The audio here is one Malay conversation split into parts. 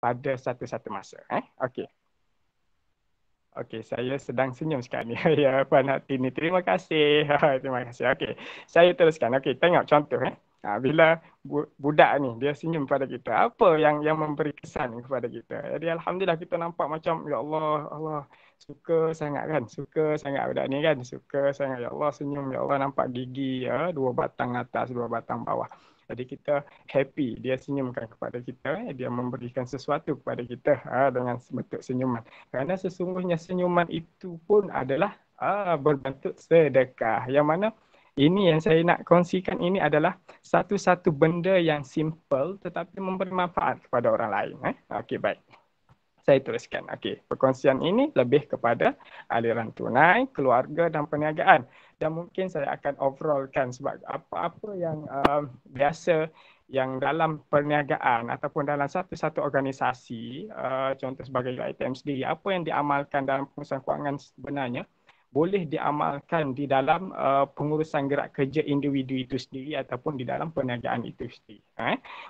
pada satu-satu masa. Okey. Okey, saya sedang senyum sekarang ni. Ya, Puan Hartini. Terima kasih. Terima kasih. Okey, saya teruskan. Okey, tengok contoh. Bila budak ni, dia senyum pada kita. Apa yang memberi kesan kepada kita? Jadi, Alhamdulillah kita nampak macam, ya Allah, Allah suka sangat kan. Suka sangat budak ni kan. Suka sangat. Ya Allah, senyum. Ya Allah, nampak gigi. Dua batang atas, dua batang bawah. Jadi kita happy, dia senyumkan kepada kita, dia memberikan sesuatu kepada kita dengan bentuk senyuman. Kerana sesungguhnya senyuman itu pun adalah berbentuk sedekah. Yang mana ini yang saya nak kongsikan ini adalah satu-satu benda yang simple tetapi memberi manfaat kepada orang lain. Okey, baik. Saya teruskan. Okey, perkongsian ini lebih kepada aliran tunai, keluarga dan perniagaan. Dan mungkin saya akan overallkan sebab apa-apa yang biasa yang dalam perniagaan ataupun dalam satu-satu organisasi, contoh sebagai UiTM sendiri, apa yang diamalkan dalam pengurusan kewangan sebenarnya boleh diamalkan di dalam pengurusan gerak kerja individu itu sendiri ataupun di dalam perniagaan itu sendiri.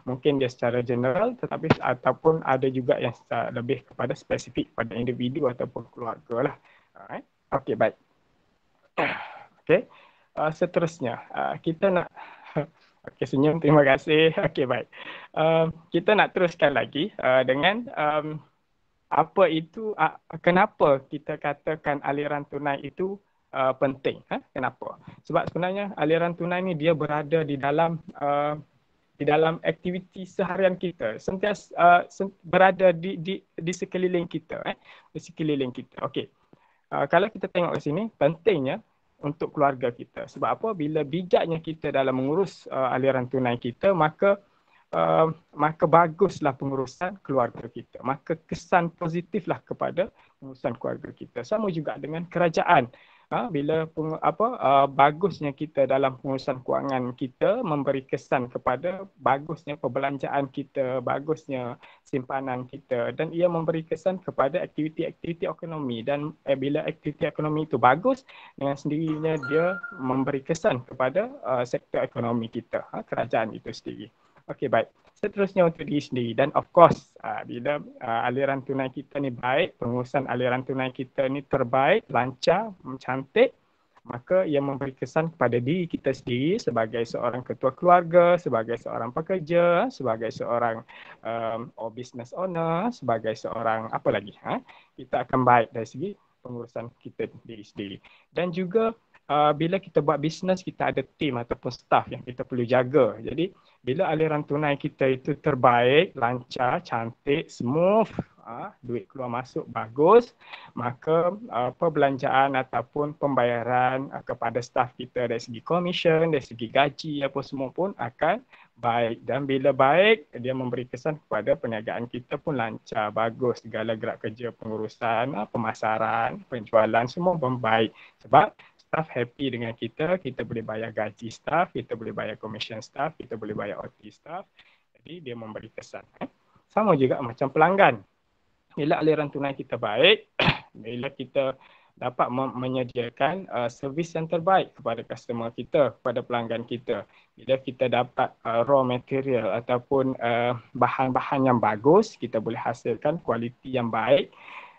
Mungkin dia secara general tetapi ataupun ada juga yang lebih kepada spesifik pada individu ataupun keluarga lah. Okey, baik. Okey, seterusnya kita nak okey, senyum, terima kasih. Okey, baik. Kita nak teruskan lagi dengan apa itu, kenapa kita katakan aliran tunai itu penting. Kenapa? Sebab sebenarnya aliran tunai ni dia berada di dalam aktiviti seharian kita, sentiasa berada di sekeliling kita, di sekeliling kita. Okey. Kalau kita tengok ke sini, pentingnya untuk keluarga kita. Sebab apa? Bila bijaknya kita dalam mengurus aliran tunai kita, maka baguslah pengurusan keluarga kita. Maka kesan positiflah kepada pengurusan keluarga kita. Sama juga dengan kerajaan. Bila bagusnya kita dalam pengurusan kewangan kita memberi kesan kepada bagusnya perbelanjaan kita, bagusnya simpanan kita, dan ia memberi kesan kepada aktiviti-aktiviti ekonomi. Dan bila aktiviti ekonomi itu bagus, dengan sendirinya dia memberi kesan kepada sektor ekonomi kita, kerajaan itu sendiri. Okey, baik. Seterusnya untuk diri sendiri. Dan of course, bila aliran tunai kita ni baik, pengurusan aliran tunai kita ni terbaik, lancar, cantik, maka ia memberi kesan kepada diri kita sendiri sebagai seorang ketua keluarga, sebagai seorang pekerja, sebagai seorang business owner, sebagai seorang apa lagi. Kita akan baik dari segi pengurusan kita diri sendiri. Dan juga bila kita buat bisnes, kita ada tim ataupun staff yang kita perlu jaga. Jadi bila aliran tunai kita itu terbaik, lancar, cantik, smooth, duit keluar masuk bagus, maka perbelanjaan ataupun pembayaran kepada staff kita dari segi komisen, dari segi gaji apa semua pun akan baik. Dan bila baik, dia memberi kesan kepada perniagaan kita pun lancar, bagus, segala gerak kerja pengurusan, pemasaran, penjualan semua membaik. Sebab staff happy dengan kita boleh bayar gaji staff, kita boleh bayar commission staff, kita boleh bayar OT staff. Jadi dia memberi kesan. Sama juga macam pelanggan. Bila aliran tunai kita baik, bila kita dapat menyediakan servis yang terbaik kepada customer kita, kepada pelanggan kita. Bila kita dapat raw material ataupun bahan-bahan yang bagus, kita boleh hasilkan kualiti yang baik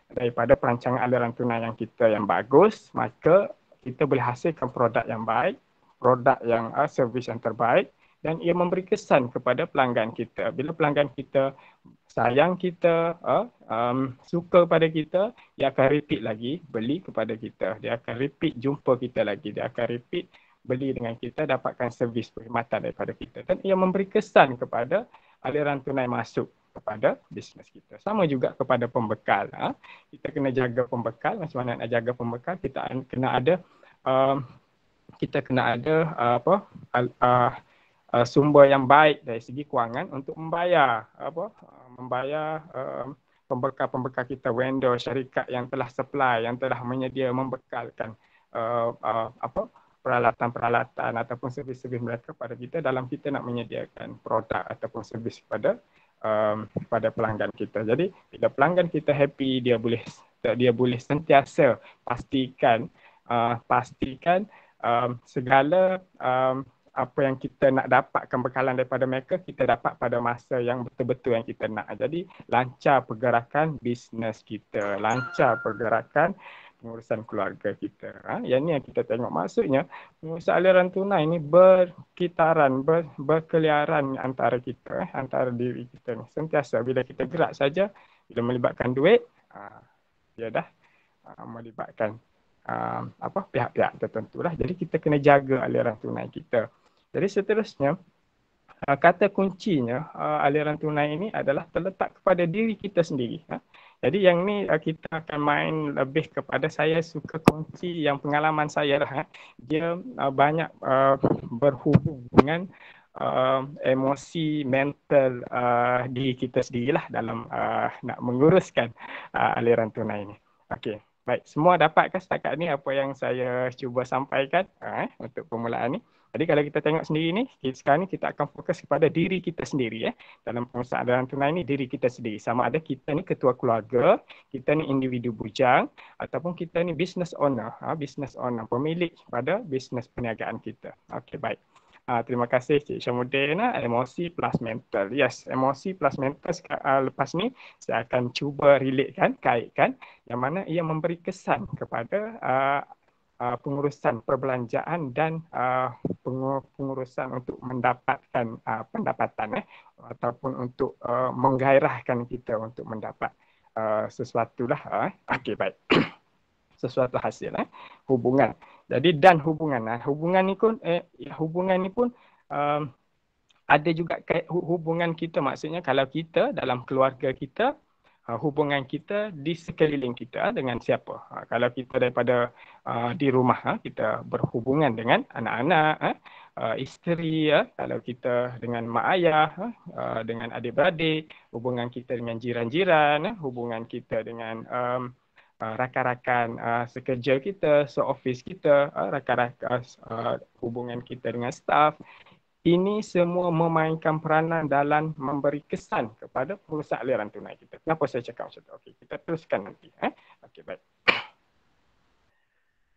daripada perancangan aliran tunai yang kita yang bagus, maka kita boleh hasilkan produk yang baik, produk yang servis yang terbaik, dan ia memberi kesan kepada pelanggan kita. Bila pelanggan kita sayang kita, suka pada kita, dia akan repeat lagi beli kepada kita. Dia akan repeat jumpa kita lagi. Dia akan repeat beli dengan kita, dapatkan servis perkhidmatan daripada kita. Dan ia memberi kesan kepada aliran tunai masuk kepada bisnes kita. Sama juga kepada pembekal. Kita kena jaga pembekal. Macam mana nak jaga pembekal? Kita kena ada sumber yang baik dari segi kewangan untuk membayar pembekal-pembekal kita, vendor, syarikat yang telah supply, yang telah membekalkan peralatan-peralatan ataupun servis-servis mereka pada kita dalam kita nak menyediakan produk ataupun servis kepada pelanggan kita. Jadi bila pelanggan kita happy, dia boleh sentiasa pastikan segala apa yang kita nak dapatkan bekalan daripada mereka, kita dapat pada masa yang betul-betul yang kita nak. Jadi lancar pergerakan bisnes kita, lancar pergerakan pengurusan keluarga kita. Yang ni yang kita tengok. Maksudnya pengurusan aliran tunai ni berkitaran, berkeliaran antara kita, antara diri kita ni. Sentiasa bila kita gerak saja, bila melibatkan duit, dia dah melibatkan pihak-pihak tertentu lah. Jadi kita kena jaga aliran tunai kita. Jadi seterusnya, kata kuncinya aliran tunai ini adalah terletak kepada diri kita sendiri. Jadi yang ni kita akan main lebih kepada, saya suka kunci yang pengalaman saya lah. Dia banyak berhubung dengan emosi, mental diri kita sendirilah dalam nak menguruskan aliran tunai ini. Okey, baik. Semua dapatkah setakat ni apa yang saya cuba sampaikan untuk permulaan ni? Jadi kalau kita tengok sendiri ni, sekarang ni kita akan fokus kepada diri kita sendiri. Dalam pengurusan aliran tunai ni, diri kita sendiri. Sama ada kita ni ketua keluarga, kita ni individu bujang, ataupun kita ni business owner, pemilik pada bisnes perniagaan kita. Okey, baik. Terima kasih Cik Syamuddin. Emosi plus mental. Yes, emosi plus mental lepas ni saya akan cuba kaitkan yang mana ia memberi kesan kepada pengurusan perbelanjaan dan pengurusan untuk mendapatkan pendapatan ataupun untuk menggairahkan kita untuk mendapat sesuatu lah. Okey, baik. Sesuatu hasil hubungan. Jadi dan hubungan hubungan ni pun ada juga hubungan kita, maksudnya kalau kita dalam keluarga kita, hubungan kita di sekeliling kita dengan siapa. Kalau kita daripada di rumah, kita berhubungan dengan anak-anak, isteri, kalau kita dengan mak ayah, dengan adik-beradik, hubungan kita dengan jiran-jiran, hubungan kita dengan rakan-rakan sekerja kita, seoffice kita, rakan-rakan hubungan kita dengan staff. Ini semua memainkan peranan dalam memberi kesan kepada pengurusan aliran tunai kita. Kenapa saya cakap macam tu? Okey, kita teruskan nanti. Okey, baik.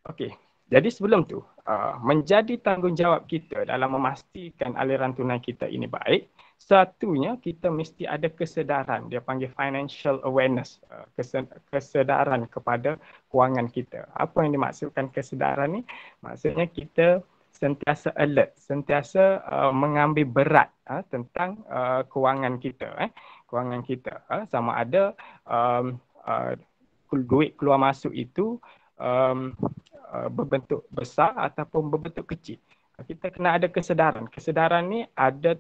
Okey, jadi sebelum tu, menjadi tanggungjawab kita dalam memastikan aliran tunai kita ini baik, satunya kita mesti ada kesedaran, dia panggil financial awareness, kesedaran kepada kewangan kita. Apa yang dimaksudkan kesedaran ni? Maksudnya kita sentiasa alert, sentiasa mengambil berat tentang kewangan kita. Kewangan kita sama ada duit keluar masuk itu berbentuk besar ataupun berbentuk kecil. Kita kena ada kesedaran. Kesedaran ni ada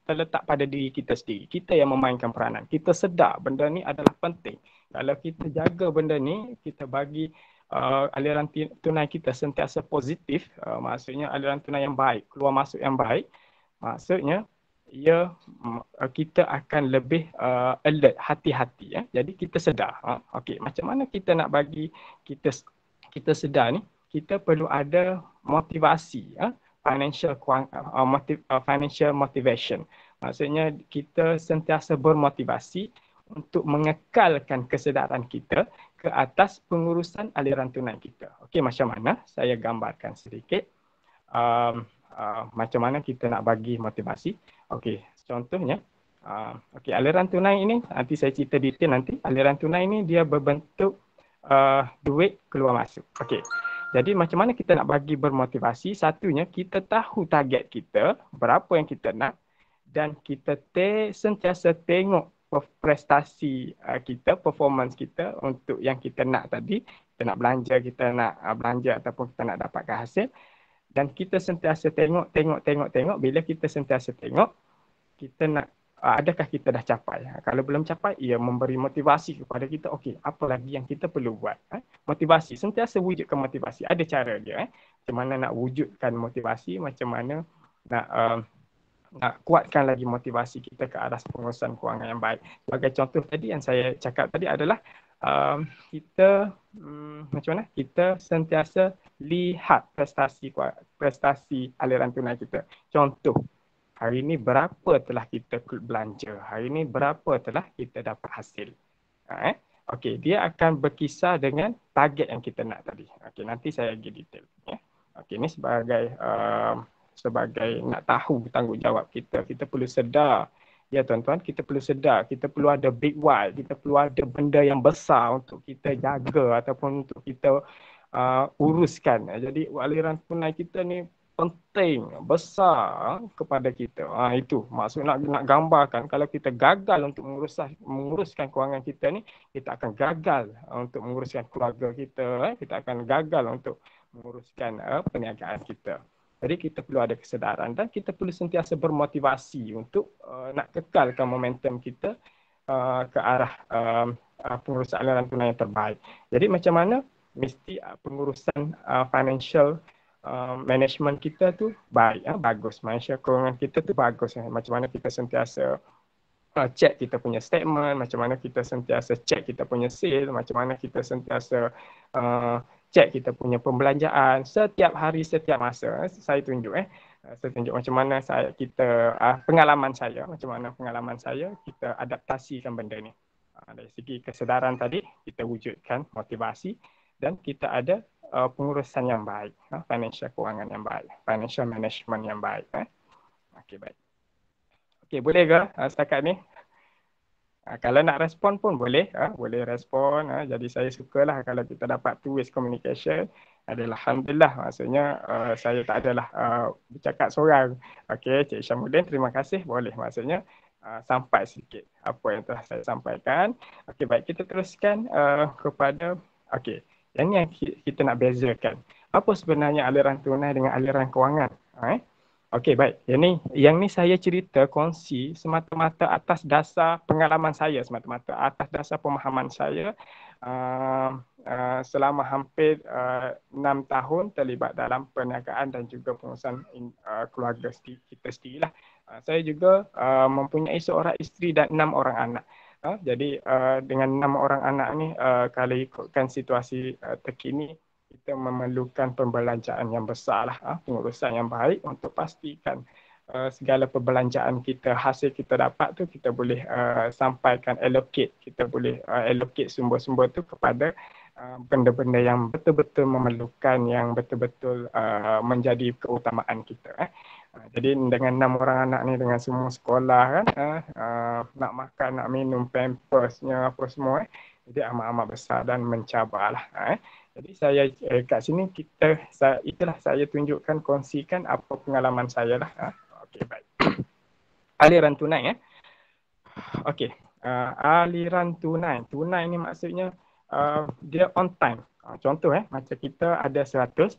terletak pada diri kita sendiri. Kita yang memainkan peranan. Kita sedar benda ni adalah penting. Kalau kita jaga benda ni, kita bagi aliran tunai kita sentiasa positif, maksudnya aliran tunai yang baik, keluar masuk yang baik, maksudnya kita akan lebih alert, hati-hati. Jadi kita sedar. Okey, macam mana kita nak bagi kita sedar ni? Kita perlu ada motivasi, financial motivation. Maksudnya kita sentiasa bermotivasi untuk mengekalkan kesedaran kita ke atas pengurusan aliran tunai kita. Okey, macam mana? Saya gambarkan sedikit. Macam mana kita nak bagi motivasi. Okey, contohnya, okey, aliran tunai ini, nanti saya cerita detail nanti. Aliran tunai ini dia berbentuk duit keluar masuk. Okey. Jadi macam mana kita nak bagi bermotivasi? Satunya, kita tahu target kita, berapa yang kita nak, dan kita sentiasa tengok prestasi kita, performance kita untuk yang kita nak tadi. Kita nak belanja ataupun kita nak dapatkan hasil. Dan kita sentiasa tengok. Bila kita sentiasa tengok, kita nak adakah kita dah capai. Kalau belum capai, ia memberi motivasi kepada kita. Okey, apa lagi yang kita perlu buat. Motivasi, sentiasa wujudkan motivasi. Ada cara dia. Macam mana nak wujudkan motivasi, macam mana nak kuatkan lagi motivasi kita ke arah pengurusan kewangan yang baik. Sebagai contoh tadi yang saya cakap tadi adalah kita macam mana? Kita sentiasa lihat prestasi aliran tunai kita. Contoh, hari ini berapa telah kita belanja? Hari ini berapa telah kita dapat hasil? Okey, dia akan berkisar dengan target yang kita nak tadi. Okey, nanti saya bagi detail. Okey, ini sebagai sebagai nak tahu tanggungjawab kita. Kita perlu sedar, ya tuan-tuan, kita perlu sedar, kita perlu ada big why, kita perlu ada benda yang besar untuk kita jaga ataupun untuk kita uruskan. Jadi aliran tunai kita ni penting, besar kepada kita. Itu maksud nak gambarkan, kalau kita gagal untuk menguruskan kewangan kita ni, kita akan gagal untuk menguruskan keluarga kita, kita akan gagal untuk menguruskan perniagaan kita. Jadi kita perlu ada kesedaran dan kita perlu sentiasa bermotivasi untuk nak kekalkan momentum kita ke arah pengurusan aliran tunai yang terbaik. Jadi macam mana mesti pengurusan financial management kita tu baik, bagus. Financial kewangan kita tu bagus. Macam mana kita sentiasa check kita punya statement, macam mana kita sentiasa check kita punya sale, macam mana kita sentiasa check kita punya pembelanjaan setiap hari, setiap masa. Saya tunjuk saya tunjuk macam mana pengalaman saya, macam mana pengalaman saya kita adaptasikan benda ni. Dari segi kesedaran tadi, kita wujudkan motivasi dan kita ada pengurusan yang baik, financial kewangan yang baik, financial management yang baik. Okey, baik. Okey, boleh ke setakat ni? Kalau nak respon pun boleh, boleh respon. Jadi saya sukalah kalau kita dapat two-way communication. Alhamdulillah, maksudnya saya tak adalah bercakap seorang. Okey, Cik Syamuddin, terima kasih. Boleh, maksudnya sampai sikit apa yang telah saya sampaikan. Okey, baik, kita teruskan kepada, okey, yang ni yang kita nak bezakan. Apa sebenarnya aliran tunai dengan aliran kewangan? Okey, baik. Yang ni saya cerita kongsi semata-mata atas dasar pengalaman saya, semata-mata atas dasar pemahaman saya selama hampir 6 tahun terlibat dalam perniagaan dan juga pengurusan keluarga kita sendirilah. Saya juga mempunyai seorang isteri dan 6 orang anak. Jadi dengan 6 orang anak ni, kalau ikutkan situasi terkini, kita memerlukan pembelanjaan yang besar lah, pengurusan yang baik untuk pastikan segala perbelanjaan kita, hasil kita dapat tu kita boleh sampaikan, kita boleh allocate sumber-sumber tu kepada benda-benda yang betul-betul memerlukan, yang betul-betul menjadi keutamaan kita. Jadi dengan 6 orang anak ni, dengan semua sekolah kan, nak makan, nak minum, pampersnya apa semua, jadi amat-amat besar dan mencabarlah. Jadi saya kat sini itulah saya tunjukkan, kongsikan apa pengalaman saya lah. Okey, baik. Aliran tunai Okey. Aliran tunai. Tunai ni maksudnya dia on time. Contoh macam kita ada 100,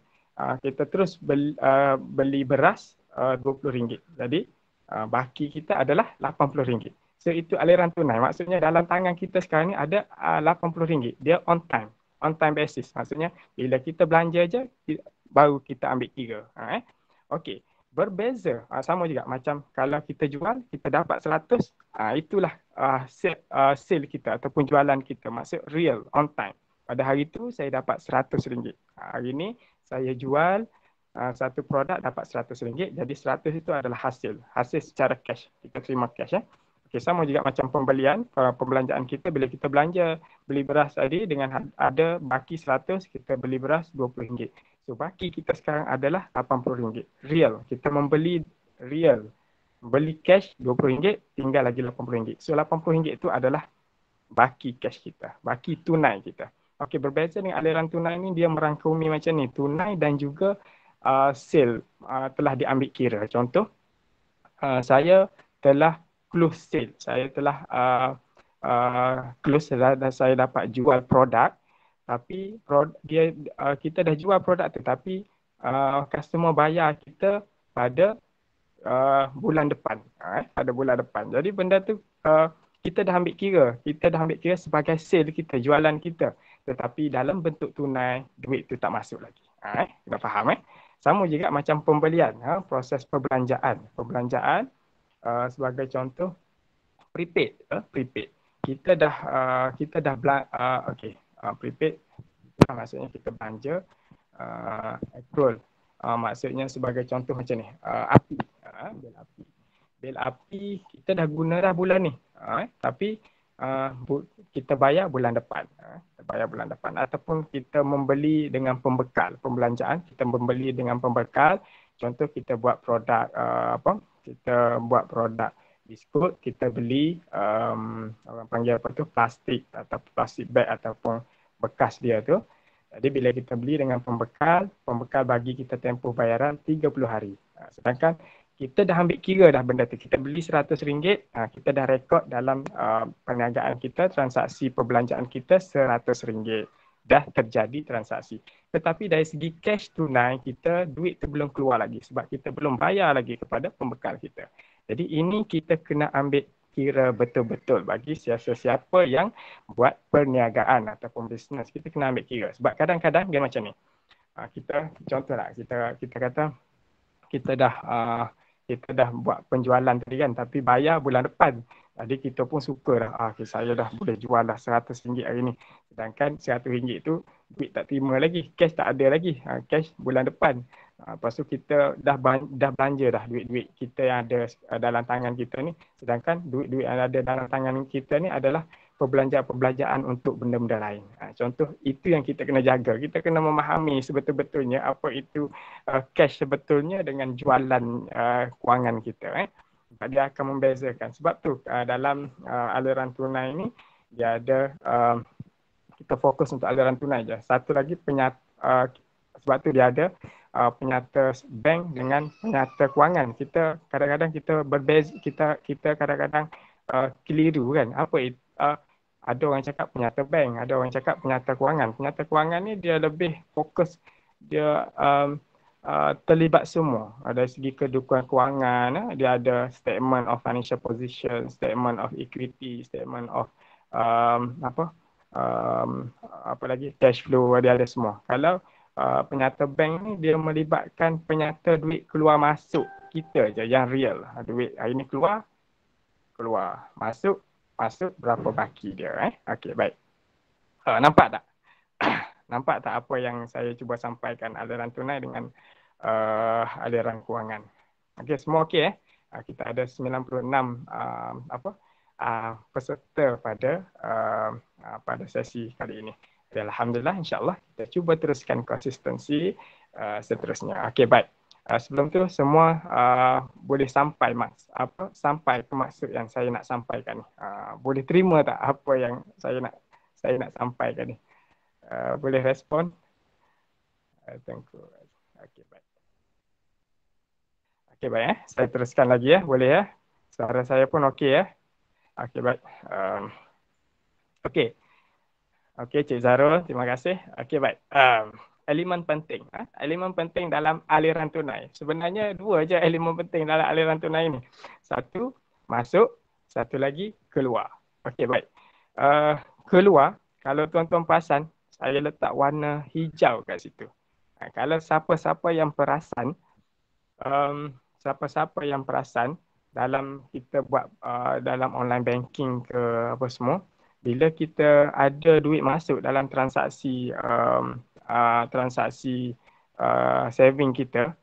kita terus beli beras RM20. Jadi baki kita adalah RM80. So itu aliran tunai. Maksudnya dalam tangan kita sekarang ni ada RM80. Dia on time basis. Maksudnya bila kita belanja je baru kita ambil kira. Okey. Berbeza. Sama juga macam kalau kita jual, kita dapat 100. Itulah sale kita ataupun jualan kita. Maksud real, on time. Pada hari itu saya dapat RM100. Hari ini saya jual satu produk dapat RM100. Jadi 100 itu adalah hasil secara cash. Kita terima cash. Okay, sama juga macam pembelanjaan kita. Bila kita belanja, beli beras tadi dengan ada baki 100, kita beli beras RM20. So baki kita sekarang adalah RM80. Real. Kita membeli real. Beli cash RM20, tinggal lagi RM80. So RM80 itu adalah baki cash kita. Baki tunai kita. Okey, berbeza dengan aliran tunai ni, dia merangkumi macam ni. Tunai dan juga sale telah diambil kira. Contoh, saya telah close sale. Saya telah close dan saya dapat jual produk. Tapi kita dah jual produk tu, tapi customer bayar kita pada bulan depan. Pada bulan depan. Jadi benda tu kita dah ambil kira. Kita dah ambil kira sebagai sale kita, jualan kita. Tetapi dalam bentuk tunai, duit tu tak masuk lagi. Kita faham Sama juga macam pembelian, proses perbelanjaan. Perbelanjaan sebagai contoh prepaid. Kita dah prepaid maksudnya kita belanja accrual. Maksudnya sebagai contoh macam ni, bil api kita dah guna dah bulan ni, tapi kita bayar bulan depan. Ataupun kita membeli dengan pembekal, pembelanjaan kita membeli dengan pembekal, Contoh kita buat produk kita buat produk biskut, kita beli orang panggil apa tu, plastik atau plastik bag ataupun bekas dia tu. Jadi bila kita beli dengan pembekal bagi kita tempoh bayaran 30 hari. Sedangkan kita dah ambil kira dah benda tu. Kita beli RM100, kita dah rekod dalam perniagaan kita, transaksi perbelanjaan kita RM100. Dah terjadi transaksi. Tetapi dari segi cash tunai kita, duit tu belum keluar lagi sebab kita belum bayar lagi kepada pembekal kita. Jadi ini kita kena ambil kira betul-betul bagi siapa-siapa yang buat perniagaan ataupun bisnes. Kita kena ambil kira. Sebab kadang-kadang dia macam ni. Kita contohlah kita kata kita dah buat penjualan tadi kan, tapi bayar bulan depan. Jadi kita pun suka dah. Okay, saya dah boleh jual dah RM100 hari ni. Sedangkan RM100 tu duit tak terima lagi. Cash tak ada lagi. Cash bulan depan. Lepas tu kita dah belanja dah duit-duit kita yang ada dalam tangan kita ni. Sedangkan duit-duit yang ada dalam tangan kita ni adalah perbelanjaan untuk benda-benda lain. Contoh itu yang kita kena jaga. Kita kena memahami sebetul-betulnya apa itu cash sebetulnya dengan jualan kewangan kita. Dia akan membezakan. Sebab tu dalam aliran tunai ni dia ada kita fokus untuk aliran tunai je. Satu lagi sebab tu dia ada penyata bank dengan penyata kewangan. Kita kadang-kadang kita berbeza, kita kadang-kadang keliru kan. Apa itu? Ada orang cakap penyata bank, ada orang cakap penyata kewangan. Penyata kewangan ni dia lebih fokus, dia terlibat semua. Dari segi kedudukan kewangan, dia ada statement of financial position, statement of equity, statement of apa lagi, cash flow, dia ada semua. Kalau penyata bank ni dia melibatkan penyata duit keluar masuk kita je yang real. Duit hari ni keluar, masuk berapa baki dia. Okey, baik. Nampak tak? Nampak tak apa yang saya cuba sampaikan aliran tunai dengan aliran kewangan? Okey, semua okey kita ada 96 peserta pada sesi kali ini. Dan alhamdulillah, insya-Allah kita cuba teruskan konsistensi seterusnya. Okey, baik. Sebelum tu semua boleh sampai ke maksud yang saya nak sampaikan ni. Boleh terima tak apa yang saya nak sampaikan ni? Boleh respon? Thank you. Okey, baik. Okey, baik saya teruskan lagi boleh Suara saya pun okey Okey, baik. Okey. Okey, Cik Zarul, terima kasih. Okey, baik. Elemen penting. Elemen penting dalam aliran tunai. Sebenarnya dua je elemen penting dalam aliran tunai ni. Satu, masuk. Satu lagi, keluar. Okey, baik. Keluar, kalau tuan-tuan perasan, saya letak warna hijau kat situ. Kalau siapa-siapa yang perasan, dalam kita buat dalam online banking ke apa semua, bila kita ada duit masuk dalam transaksi saving kita,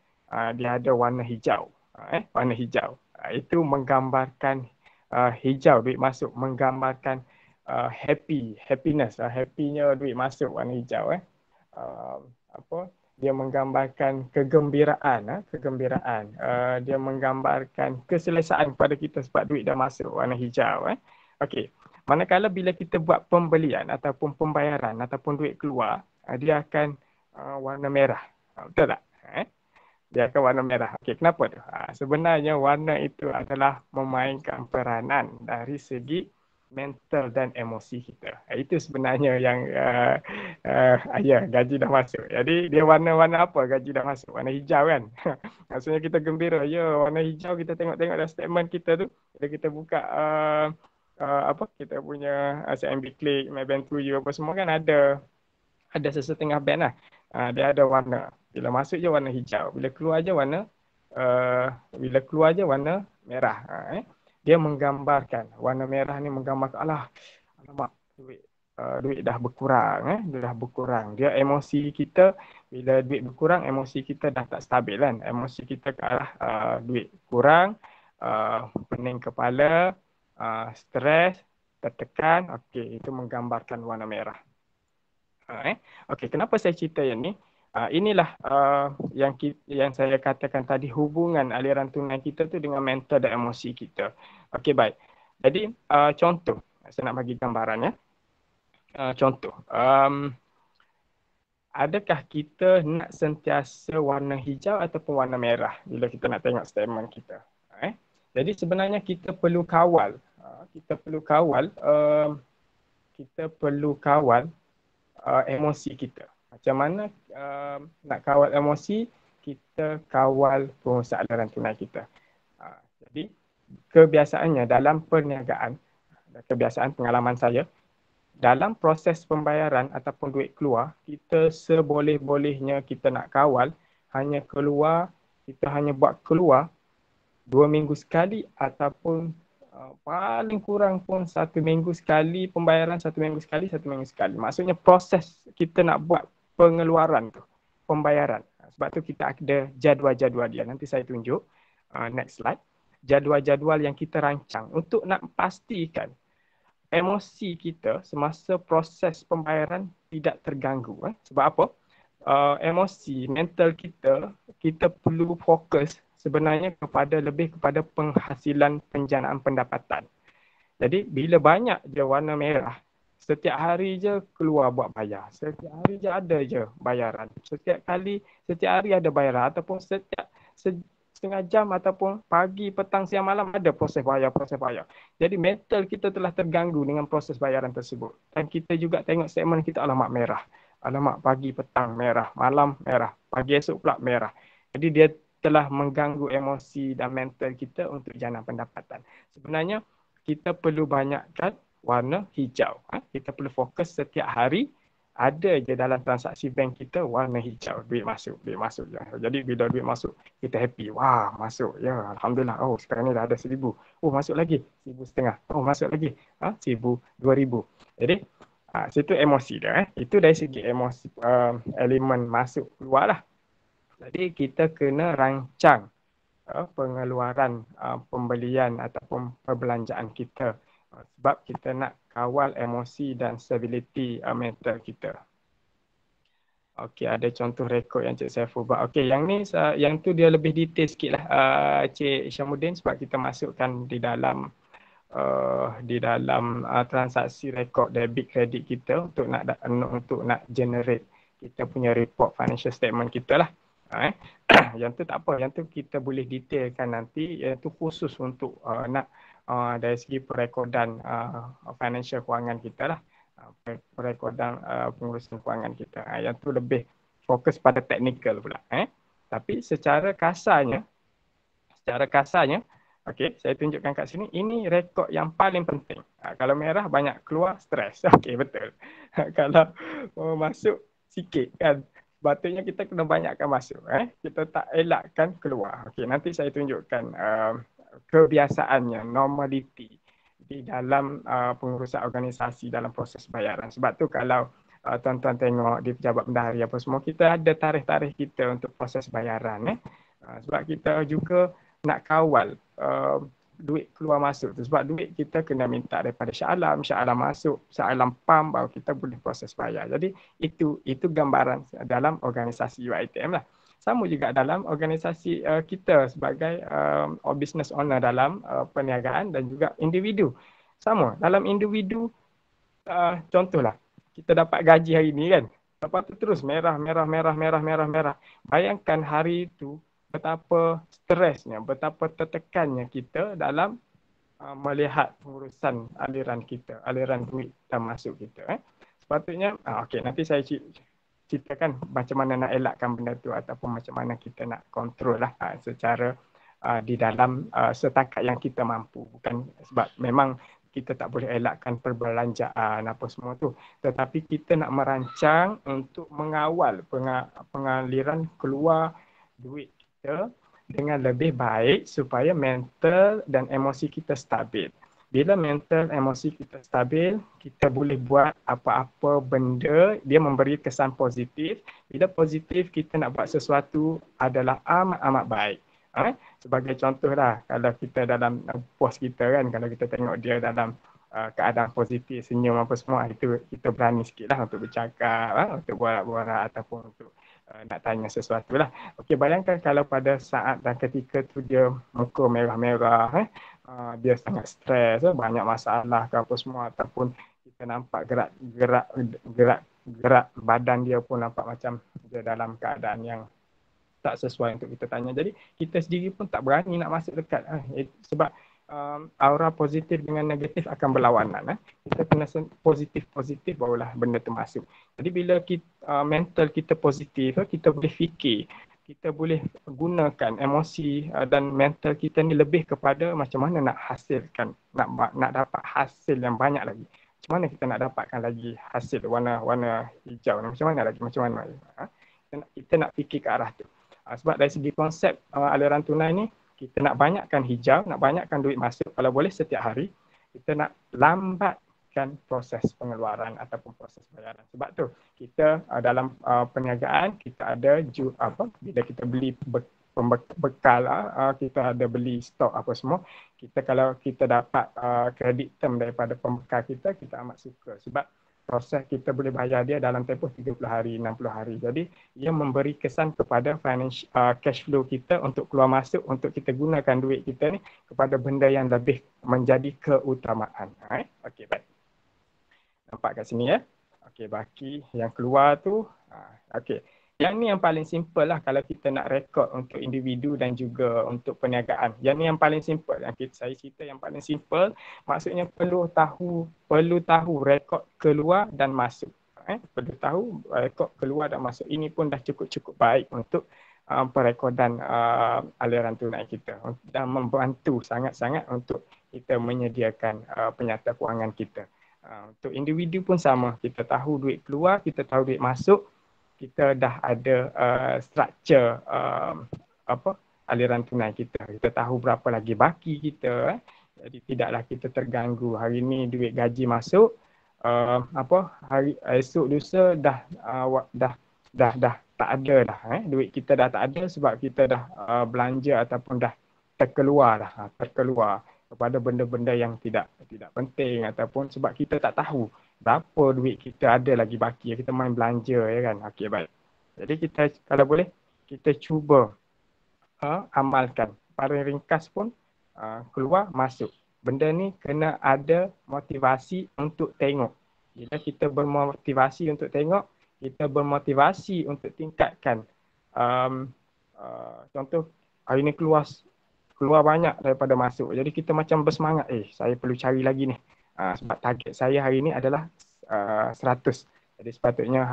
dia ada warna hijau. Warna hijau. Itu menggambarkan hijau duit masuk, menggambarkan happiness, happynya duit masuk warna hijau. Dia menggambarkan kegembiraan. Dia menggambarkan keselesaan kepada kita sebab duit dah masuk warna hijau. Okey. Manakala bila kita buat pembelian ataupun pembayaran ataupun duit keluar, dia akan warna merah. Betul tak? Dia akan warna merah. Okey, kenapa tu? Sebenarnya warna itu adalah memainkan peranan dari segi mental dan emosi kita. Itu sebenarnya yang gaji dah masuk. Jadi dia warna-warna apa gaji dah masuk? Warna hijau kan? Maksudnya kita gembira. Warna hijau, kita tengok-tengok dalam statement kita tu. Bila kita buka kita punya CIMB Click, Maybank To You apa semua kan ada sesetengah band lah. Dia ada warna. Bila masuk je warna hijau. Bila keluar je warna merah. Dia menggambarkan, warna merah ni menggambarkan alamak, duit dah berkurang. Dia dah berkurang. Dia emosi kita, bila duit berkurang, emosi kita dah tak stabil kan. Emosi kita ke arah duit kurang, pening kepala, stres, tertekan. Okey, itu menggambarkan warna merah. Okey, kenapa saya cerita yang ni? Inilah yang saya katakan tadi, hubungan aliran tunai kita tu dengan mental dan emosi kita. Okey, baik. Jadi contoh, saya nak bagi gambaran ya. Contoh, adakah kita nak sentiasa warna hijau ataupun warna merah bila kita nak tengok statement kita? Jadi sebenarnya kita perlu kawal. Kita perlu kawal. Kita perlu kawal emosi kita. Macam mana nak kawal emosi? Kita kawal pengurusan aliran tunai kita. Jadi kebiasaannya dalam perniagaan, kebiasaan pengalaman saya, dalam proses pembayaran ataupun duit keluar, kita seboleh-bolehnya kita nak kawal hanya keluar, kita hanya buat keluar 2 minggu sekali ataupun paling kurang pun 1 minggu sekali pembayaran, 1 minggu sekali, 1 minggu sekali. Maksudnya proses kita nak buat pengeluaran tu, pembayaran. Sebab tu kita ada jadual-jadual dia. Nanti saya tunjuk, next slide. Jadual-jadual yang kita rancang untuk nak pastikan emosi kita semasa proses pembayaran tidak terganggu. Sebab apa? Emosi, mental kita, kita perlu fokus sebenarnya lebih kepada penghasilan penjanaan pendapatan. Jadi bila banyak je warna merah, setiap hari je keluar buat bayar. Setiap hari je ada je bayaran. Setiap hari ada bayaran ataupun setiap setengah jam ataupun pagi, petang, siang, malam ada proses bayar. Jadi mental kita telah terganggu dengan proses bayaran tersebut. Dan kita juga tengok statement kita, alamak merah. Alamak pagi, petang merah, malam merah, pagi esok pula merah. Jadi dia telah mengganggu emosi dan mental kita untuk jana pendapatan. Sebenarnya kita perlu banyakkan warna hijau. Kita perlu fokus setiap hari ada je dalam transaksi bank kita warna hijau, duit masuk je. Jadi bila duit masuk, kita happy. Wah, masuk. Ya, Alhamdulillah. Oh, sekarang ni dah ada 1,000. Oh, masuk lagi 1,500. Oh, masuk lagi 1,000, 2,000. Jadi, situ emosi dia. Itu dari segi emosi, elemen masuk keluar lah. Jadi, kita kena rancang pengeluaran, pembelian ataupun perbelanjaan kita. Sebab kita nak kawal emosi dan stability mental kita. Okey, ada contoh rekod yang Cik Saiful buat. Okey, yang ni, yang tu dia lebih detail sikit lah Cik Syamuddin, sebab kita masukkan di dalam transaksi rekod debit kredit kita untuk nak generate kita punya report financial statement kita lah. Yang tu tak apa, yang tu kita boleh detailkan nanti, yang tu khusus untuk nak dari segi perekodan financial kewangan kita lah, perekodan pengurusan kewangan kita. Yang tu lebih fokus pada teknikal pula. Tapi secara kasarnya, okey, saya tunjukkan kat sini, ini rekod yang paling penting. Kalau merah banyak keluar, stres. Okey, betul. Kalau masuk sikit kan, patutnya kita kena banyakkan masuk. Kita tak elakkan keluar. Okey, nanti saya tunjukkan kebiasaannya, normaliti di dalam pengurusan organisasi dalam proses bayaran. Sebab tu kalau tuan-tuan tengok di pejabat bendahari apa semua, kita ada tarikh-tarikh kita untuk proses bayaran. Sebab kita juga nak kawal duit keluar masuk tu. Sebab duit kita kena minta daripada Shah Alam masuk, Shah Alam PAM, baru kita boleh proses bayar. Jadi itu gambaran dalam organisasi UiTM lah. Sama juga dalam organisasi kita sebagai business owner dalam perniagaan dan juga individu. Sama, dalam individu, contohlah, kita dapat gaji hari ni kan. Lepas tu terus merah. Bayangkan hari itu betapa stresnya, betapa tertekannya kita dalam melihat pengurusan aliran kita, aliran duit dan masuk kita. Sepatutnya, okey, nanti saya ceritakan macam mana nak elakkan benda tu ataupun macam mana kita nak kontrol lah secara di dalam setakat yang kita mampu. Bukan sebab memang kita tak boleh elakkan perbelanjaan apa semua tu, tetapi kita nak merancang untuk mengawal pengaliran keluar duit kita dengan lebih baik supaya mental dan emosi kita stabil. Bila mental, emosi kita stabil, kita boleh buat apa-apa benda, dia memberi kesan positif. Bila positif, kita nak buat sesuatu adalah amat-amat baik. Sebagai contoh lah, kalau kita dalam bos kita kan, kalau kita tengok dia dalam keadaan positif, senyum apa semua, itu kita berani sikit lah untuk bercakap, untuk borak-borak ataupun untuk nak tanya sesuatu lah. Okey, bayangkan kalau pada saat dan ketika tu dia muka merah-merah, dia sangat stres, banyak masalah ke apa semua, ataupun kita nampak gerak badan dia pun nampak macam dia dalam keadaan yang tak sesuai untuk kita tanya. Jadi kita sendiri pun tak berani nak masuk dekat sebab aura positif dengan negatif akan berlawanan. Kita kena positif barulah benda tu masuk. Jadi bila mental kita positif, kita boleh fikir, kita boleh gunakan emosi dan mental kita ni lebih kepada macam mana nak hasilkan, nak dapat hasil yang banyak lagi. Macam mana kita nak dapatkan lagi hasil warna hijau ni, macam mana kita nak fikir ke arah tu. Sebab dari segi konsep aliran tunai ni, kita nak banyakkan hijau, nak banyakkan duit masuk, kalau boleh setiap hari, kita nak lambatkan proses pengeluaran ataupun proses bayaran. Sebab tu kita dalam perniagaan, kita ada bila kita beli bekal, kita ada beli stok apa semua, kalau kita dapat kredit term daripada pembekal kita amat suka. Sebab proses kita boleh bayar dia dalam tempoh 30 hari, 60 hari. Jadi ia memberi kesan kepada cash flow kita untuk keluar masuk, untuk kita gunakan duit kita ni kepada benda yang lebih menjadi keutamaan. Okey, baik. Nampak kat sini ya. Okey, baki yang keluar tu. Okey. Yang ni yang paling simple lah kalau kita nak rekod untuk individu dan juga untuk perniagaan. Yang ni yang paling simple. Saya cerita yang paling simple. Maksudnya perlu tahu rekod keluar dan masuk. Perlu tahu rekod keluar dan masuk. Ini pun dah cukup baik untuk perekodan aliran tunai kita. Dan membantu sangat-sangat untuk kita menyediakan penyata kewangan kita. Untuk individu pun sama. Kita tahu duit keluar, kita tahu duit masuk. Kita dah ada structure aliran tunai kita. Kita tahu berapa lagi baki kita. Jadi tidaklah kita terganggu. Hari ni duit gaji masuk, hari esok lusa dah tak ada dah. Duit kita dah tak ada sebab kita dah belanja ataupun dah terkeluar kepada benda-benda yang tidak penting, ataupun sebab kita tak tahu berapa duit kita ada lagi baki, kita main belanja ya kan. Okey, baik. Jadi kita kalau boleh kita cuba amalkan. Paling ringkas pun keluar masuk. Benda ni kena ada motivasi untuk tengok. Bila kita bermotivasi untuk tengok, kita bermotivasi untuk tingkatkan. Contoh hari ni keluar banyak daripada masuk. Jadi kita macam bersemangat, saya perlu cari lagi ni. Sebab target saya hari ni adalah 100. Jadi sepatutnya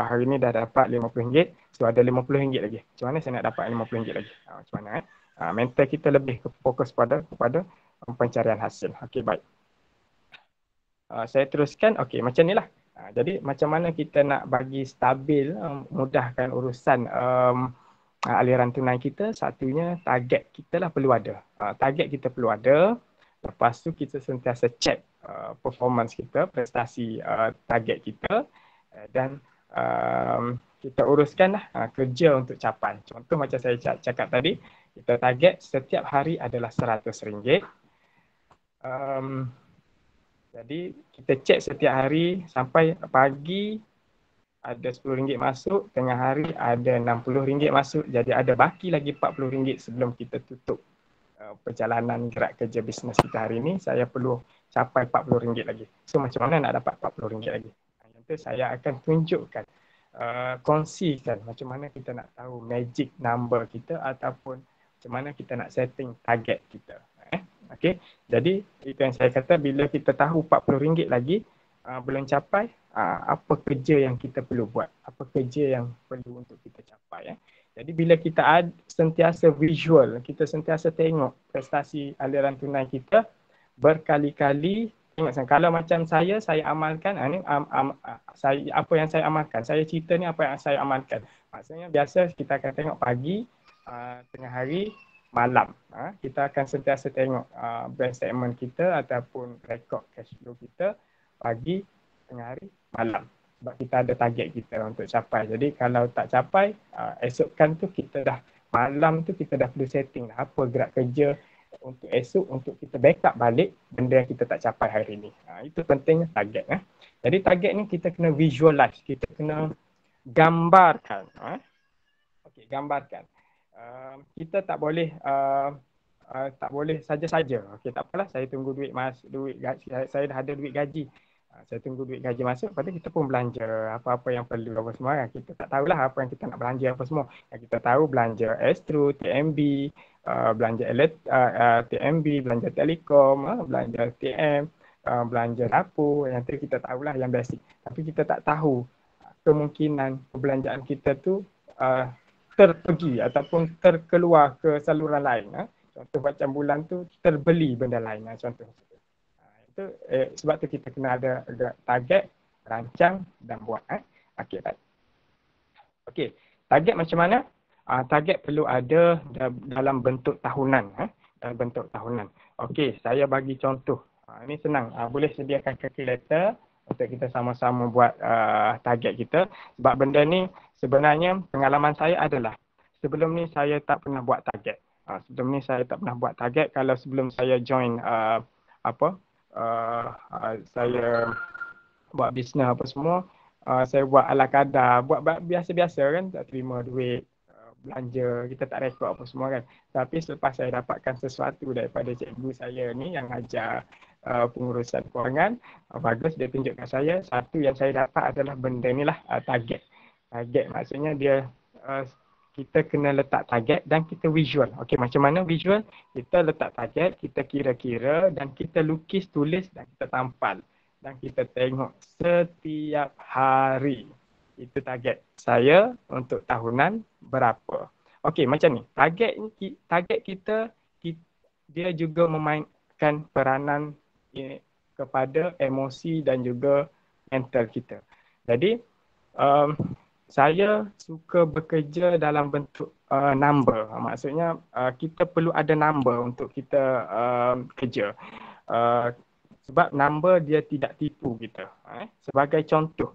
hari ni dah dapat RM50. So ada RM50 lagi. Macam mana saya nak dapat RM50 lagi? Macam mana? Mental kita lebih fokus kepada pencarian hasil. Okey, baik. Saya teruskan. Okey, macam ni lah. Jadi macam mana kita nak bagi stabil, mudahkan urusan aliran tunai kita. Satunya target kita lah perlu ada. Target kita perlu ada. Lepas tu kita sentiasa check performance kita, prestasi target kita, dan kita uruskanlah kerja untuk capai. Contoh macam saya cakap tadi, kita target setiap hari adalah RM100. Jadi kita check setiap hari sampai pagi ada RM10 masuk, tengah hari ada RM60 masuk, jadi ada baki lagi RM40 sebelum kita tutup perjalanan gerak kerja bisnes kita hari ini. Saya perlu capai RM40 lagi. So macam mana nak dapat RM40 lagi? Yang tu saya akan tunjukkan, kongsikan macam mana kita nak tahu magic number kita ataupun macam mana kita nak setting target kita. Okey, jadi itu yang saya kata, bila kita tahu RM40 lagi belum capai, apa kerja yang kita perlu buat, apa kerja yang perlu untuk kita capai. Jadi bila kita sentiasa visual, kita sentiasa tengok prestasi aliran tunai kita berkali-kali. Tengok, kalau macam saya amalkan, apa yang saya amalkan, saya cerita ni apa yang saya amalkan. Maksudnya biasa kita akan tengok pagi, tengah hari, malam. Kita akan sentiasa tengok bank statement kita ataupun rekod cash flow kita pagi, tengah hari, malam. Sebab kita ada target kita untuk capai. Jadi kalau tak capai, esokkan tu malam tu kita dah perlu setting apa gerak kerja untuk esok, untuk kita backup balik benda yang kita tak capai hari ni. Itu pentingnya target. Jadi target ni kita kena visualize, kita kena gambarkan. gambarkan. Kita tak boleh saja-saja. Okey, tak apalah, saya tunggu duit gaji, saya dah ada duit gaji. Saya tunggu duit gaji masuk, lepas tu kita pun belanja apa-apa yang perlu apa semua kan. Kita tak tahulah apa yang kita nak belanja apa semua. Yang kita tahu belanja Astro, TMB, belanja TMB, belanja Telekom, belanja TM, belanja dapur, yang tu kita tahulah yang basic. Tapi kita tak tahu kemungkinan perbelanjaan kita tu terpergi ataupun terkeluar ke saluran lain. Contoh macam bulan tu terbeli benda lain. Contoh. Itu sebab tu kita kena ada target, rancang dan buat. Okey, baik. Okey, target macam mana? Target perlu ada dalam bentuk tahunan. Dalam bentuk tahunan. Okey, saya bagi contoh. Ini senang. Boleh sediakan kalkulator untuk kita sama-sama buat target kita. Sebab benda ni sebenarnya pengalaman saya adalah sebelum ni saya tak pernah buat target. Sebelum ni saya tak pernah buat target. Kalau sebelum saya join saya buat bisnes apa semua, saya buat ala kadar, buat biasa-biasa kan, tak terima duit, belanja, kita tak rekod apa semua kan. Tapi selepas saya dapatkan sesuatu daripada cikgu saya ni yang ajar pengurusan kewangan, bagus, dia tunjukkan saya, satu yang saya dapat adalah benda ni lah, target. Target maksudnya dia kita kena letak target dan kita visual. Okey, macam mana visual? Kita letak target, kita kira-kira dan kita lukis, tulis dan kita tampal. Dan kita tengok setiap hari. Itu target saya untuk tahunan berapa. Okey, macam ni. Target kita dia juga memainkan peranan kepada emosi dan juga mental kita. Jadi, saya suka bekerja dalam bentuk number. Maksudnya kita perlu ada number untuk kita kerja. Sebab number dia tidak tipu kita. Sebagai contoh,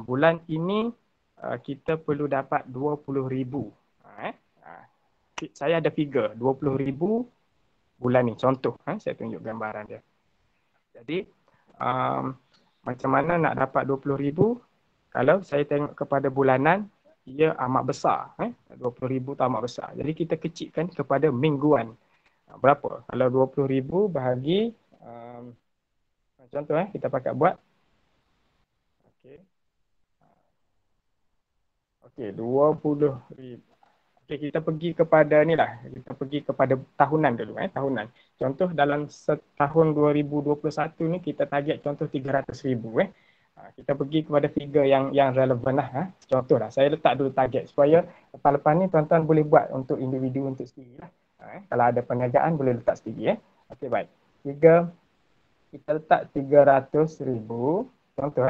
bulan ini kita perlu dapat 20,000. Saya ada figure 20,000 bulan ni. Contoh, saya tunjuk gambaran dia. Jadi, macam mana nak dapat 20,000? Kalau saya tengok kepada bulanan, ia amat besar. 20,000 tu amat besar. Jadi kita kecilkan kepada mingguan. Berapa? Kalau 20,000 bahagi, contoh kita pakai buat. Okey. Okey, 20,000. Okey, kita pergi kepada ni lah. Kita pergi kepada tahunan dulu. Tahunan. Contoh dalam setahun 2021 ni kita target contoh 300,000. Kita pergi kepada figure yang relevan lah. Contoh lah, saya letak dulu target supaya lepas-lepas ni tuan-tuan boleh buat untuk individu untuk sendiri lah. Kalau ada perniagaan boleh letak sendiri. Okey, baik. Kita letak 300,000. Contoh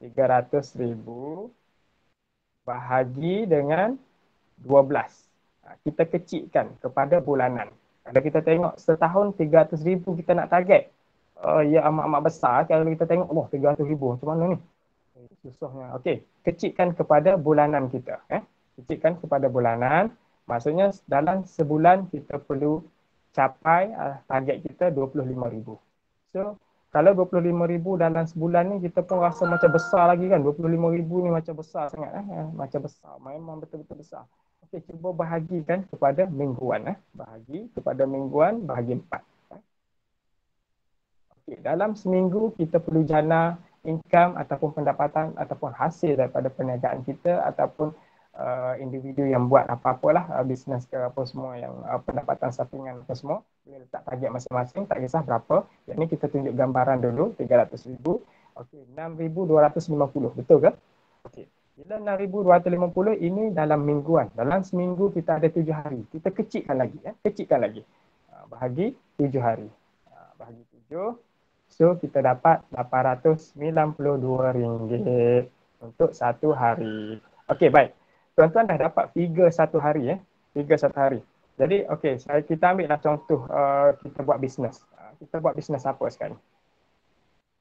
300,000 bahagi dengan 12. Kita kecilkan kepada bulanan. Kalau kita tengok setahun 300,000 kita nak target. Ya amat-amat besar. Kalau kita tengok, 300,000 macam mana ni? Susahnya. Okey, kecilkan kepada bulanan kita. Kecilkan kepada bulanan. Maksudnya dalam sebulan kita perlu capai target kita 25,000. So, kalau 25,000 dalam sebulan ni kita pun rasa macam besar lagi kan. 25,000 ni macam besar sangat. Macam besar. Memang betul-betul besar. Okey, cuba bahagikan kepada mingguan. Bahagi kepada mingguan, bahagi 4. Dalam seminggu kita perlu jana income ataupun pendapatan ataupun hasil daripada perniagaan kita ataupun individu yang buat apa-apalah bisnes ke apa semua yang pendapatan sampingan apa semua, boleh letak target masing-masing, tak kisah berapa. Yang ni kita tunjuk gambaran dulu 300,000. Okey, 6,250, betul ke? Okey. Bila 6,250 ini dalam mingguan. Dalam seminggu kita ada 7 hari. Kita kecilkan lagi kecilkan lagi. Bahagi 7 hari. Bahagi 7. So, kita dapat RM892 untuk satu hari. Okey, baik. Tuan-tuan dah dapat figure satu hari. Figure satu hari. Jadi, okey, kita ambillah contoh kita buat bisnes. Kita buat bisnes apa sekarang?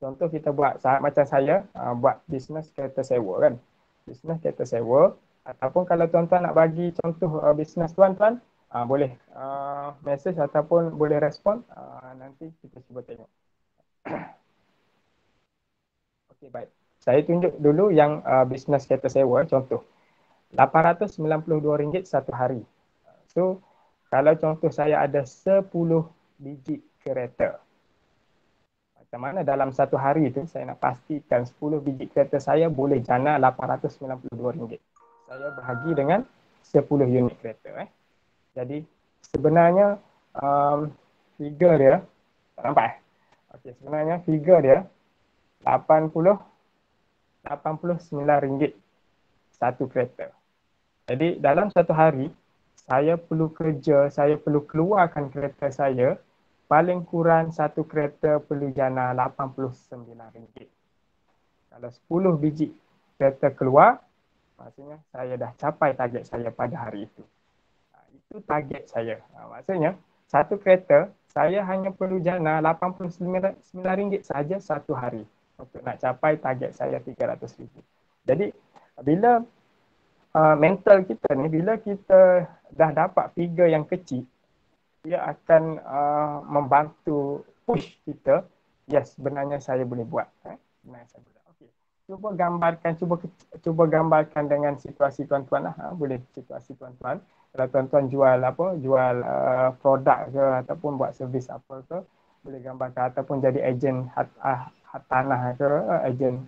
Contoh kita buat, macam saya, buat bisnes kereta sewa kan. Bisnes kereta sewa. Ataupun kalau tuan-tuan nak bagi contoh bisnes tuan-tuan, boleh message ataupun boleh respon. Nanti kita cuba tengok. Okey, baik. Saya tunjuk dulu yang bisnes kereta sewa, contoh. RM892 satu hari. So, kalau contoh saya ada 10 biji kereta. Macam mana dalam satu hari itu saya nak pastikan 10 biji kereta saya boleh jana RM892. Saya bahagi dengan 10 unit kereta. Jadi sebenarnya figure dia, tak nampak Okey, sebenarnya figure dia RM89 satu kereta. Jadi dalam satu hari, saya perlu kerja, saya perlu keluarkan kereta saya, paling kurang satu kereta perlu jana RM89. Kalau 10 biji kereta keluar, maksudnya saya dah capai target saya pada hari itu. Itu target saya. Maksudnya, satu kereta, saya hanya perlu jana RM89 saja satu hari untuk nak capai target saya RM300,000. Jadi, bila mental kita ni, bila kita dah dapat figure yang kecil, dia akan membantu push kita, yes, sebenarnya saya boleh buat. Sebenarnya saya boleh. Okay. Cuba gambarkan dengan situasi tuan-tuan lah. Boleh situasi tuan-tuan. Kalau tuan-tuan jual jual produk ke ataupun buat servis apa ke, boleh gambarkan ataupun jadi ejen tanah ke, ejen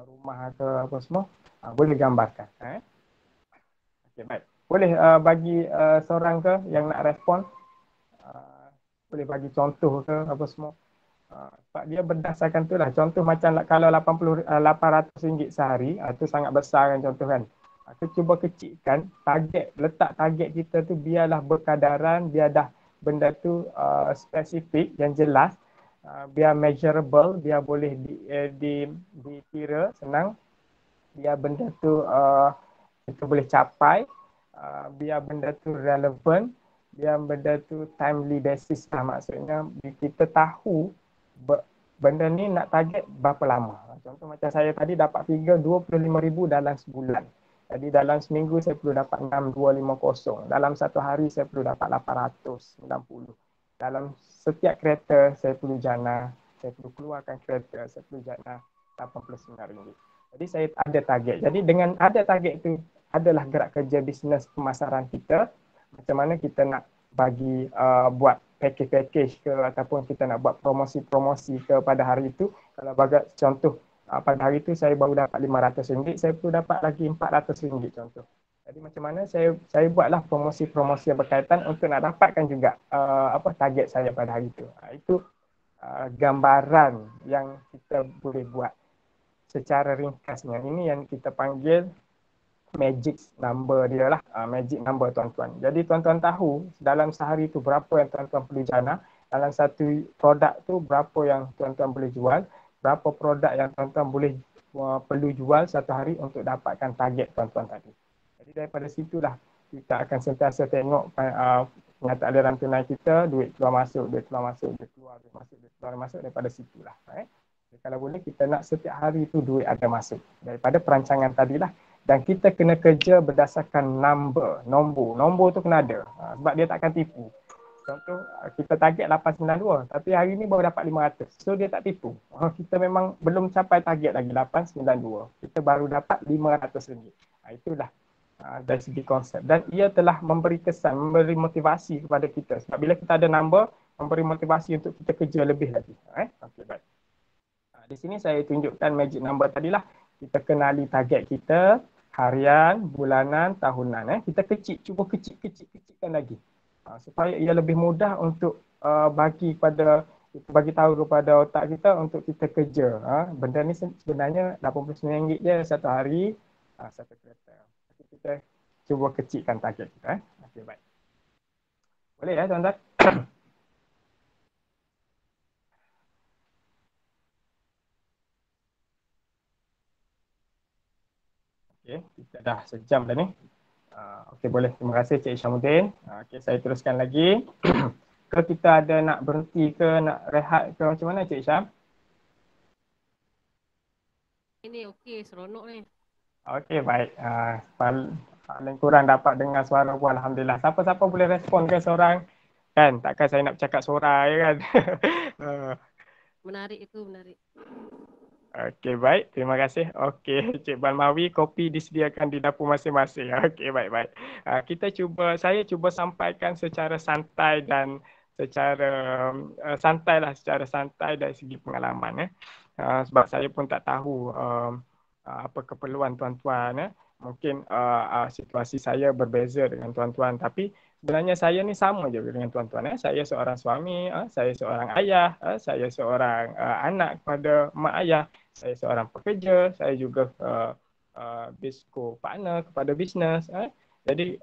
rumah ke apa semua, boleh gambarkan. Okay, baik. Boleh bagi seorang ke yang nak respon, boleh bagi contoh ke apa semua. Sebab dia berdasarkan tu lah. Contoh macam kalau RM800 sehari, itu sangat besar kan contoh kan. Kita cuba kecilkan target, letak target kita tu biarlah berkadaran, biar dah benda tu spesifik yang jelas, biar measurable, biar boleh dikira senang, biar benda tu kita boleh capai, biar benda tu relevan, biar benda tu timely basis lah. Maksudnya kita tahu benda ni nak target berapa lama. Contoh macam saya tadi dapat figure 25,000 dalam sebulan. Jadi dalam seminggu saya perlu dapat 6250. Dalam satu hari saya perlu dapat 890. Dalam setiap kereta saya perlu jana, saya perlu keluarkan kereta, saya perlu jana RM89. Jadi saya ada target. Jadi dengan ada target itu adalah gerak kerja bisnes pemasaran kita. Macam mana kita nak bagi buat package ke ataupun kita nak buat promosi ke pada hari itu. Kalau bagi contoh pada hari itu saya baru dapat RM500, saya perlu dapat lagi RM400 contoh. Jadi macam mana saya buatlah promosi-promosi yang berkaitan untuk nak dapatkan juga target saya pada hari itu. Itu gambaran yang kita boleh buat secara ringkasnya. Ini yang kita panggil magic number dia lah, magic number tuan-tuan. Jadi tuan-tuan tahu dalam sehari tu berapa yang tuan-tuan perlu jana, dalam satu produk tu berapa yang tuan-tuan boleh jual, berapa produk yang tuan-tuan boleh perlu jual satu hari untuk dapatkan target tuan-tuan tadi. Jadi daripada situlah kita akan sentiasa tengok penyataan aliran tunai kita, duit keluar masuk, duit keluar masuk, duit keluar masuk, duit keluar masuk, daripada situlah. Kalau boleh kita nak setiap hari tu duit ada masuk daripada perancangan tadilah. Dan kita kena kerja berdasarkan nombor tu kena ada, sebab dia takkan tipu. Contoh kita target 892 tapi hari ni baru dapat 500, so dia tak tipu. Kita memang belum capai target lagi 892, kita baru dapat RM500. Itulah dari segi konsep, dan ia telah memberi kesan, memberi motivasi kepada kita. Sebab bila kita ada number, memberi motivasi untuk kita kerja lebih lagi. Okay, baik. Di sini saya tunjukkan magic number tadilah. Kita kenali target kita harian, bulanan, tahunan. Kita cuba kecilkan lagi supaya ia lebih mudah untuk bagi tahu kepada otak kita untuk kita kerja. Benda ni sebenarnya RM89 je satu hari, satu kereta. Kita cuba kecilkan target kita. Okey, baik. Boleh ya tuan-tuan? Okey, kita dah sejam dah ni. Okey, boleh. Terima kasih Cik Isyamuddin. Okey, saya teruskan lagi. Ke kita ada nak berhenti ke, nak rehat ke, macam mana Cik Isyam? Ini okey, seronok ni. Okey, baik. Paling kurang dapat dengar suara pun Alhamdulillah. Siapa-siapa boleh respon ke seorang? Kan, takkan saya nak bercakap seorang kan? Menarik itu, menarik. Okey, baik. Terima kasih. Okey, Cik Balmawi, kopi disediakan di dapur masing-masing. Okey, baik-baik. Saya cuba sampaikan secara santai dan secara santai lah, secara santai dari segi pengalaman. Sebab saya pun tak tahu apa keperluan tuan-tuan. Mungkin situasi saya berbeza dengan tuan-tuan, tapi sebenarnya saya ni sama je dengan tuan-tuan. Saya seorang suami, saya seorang ayah, saya seorang anak kepada mak ayah. Saya seorang pekerja, saya juga bisco partner kepada bisnes. Jadi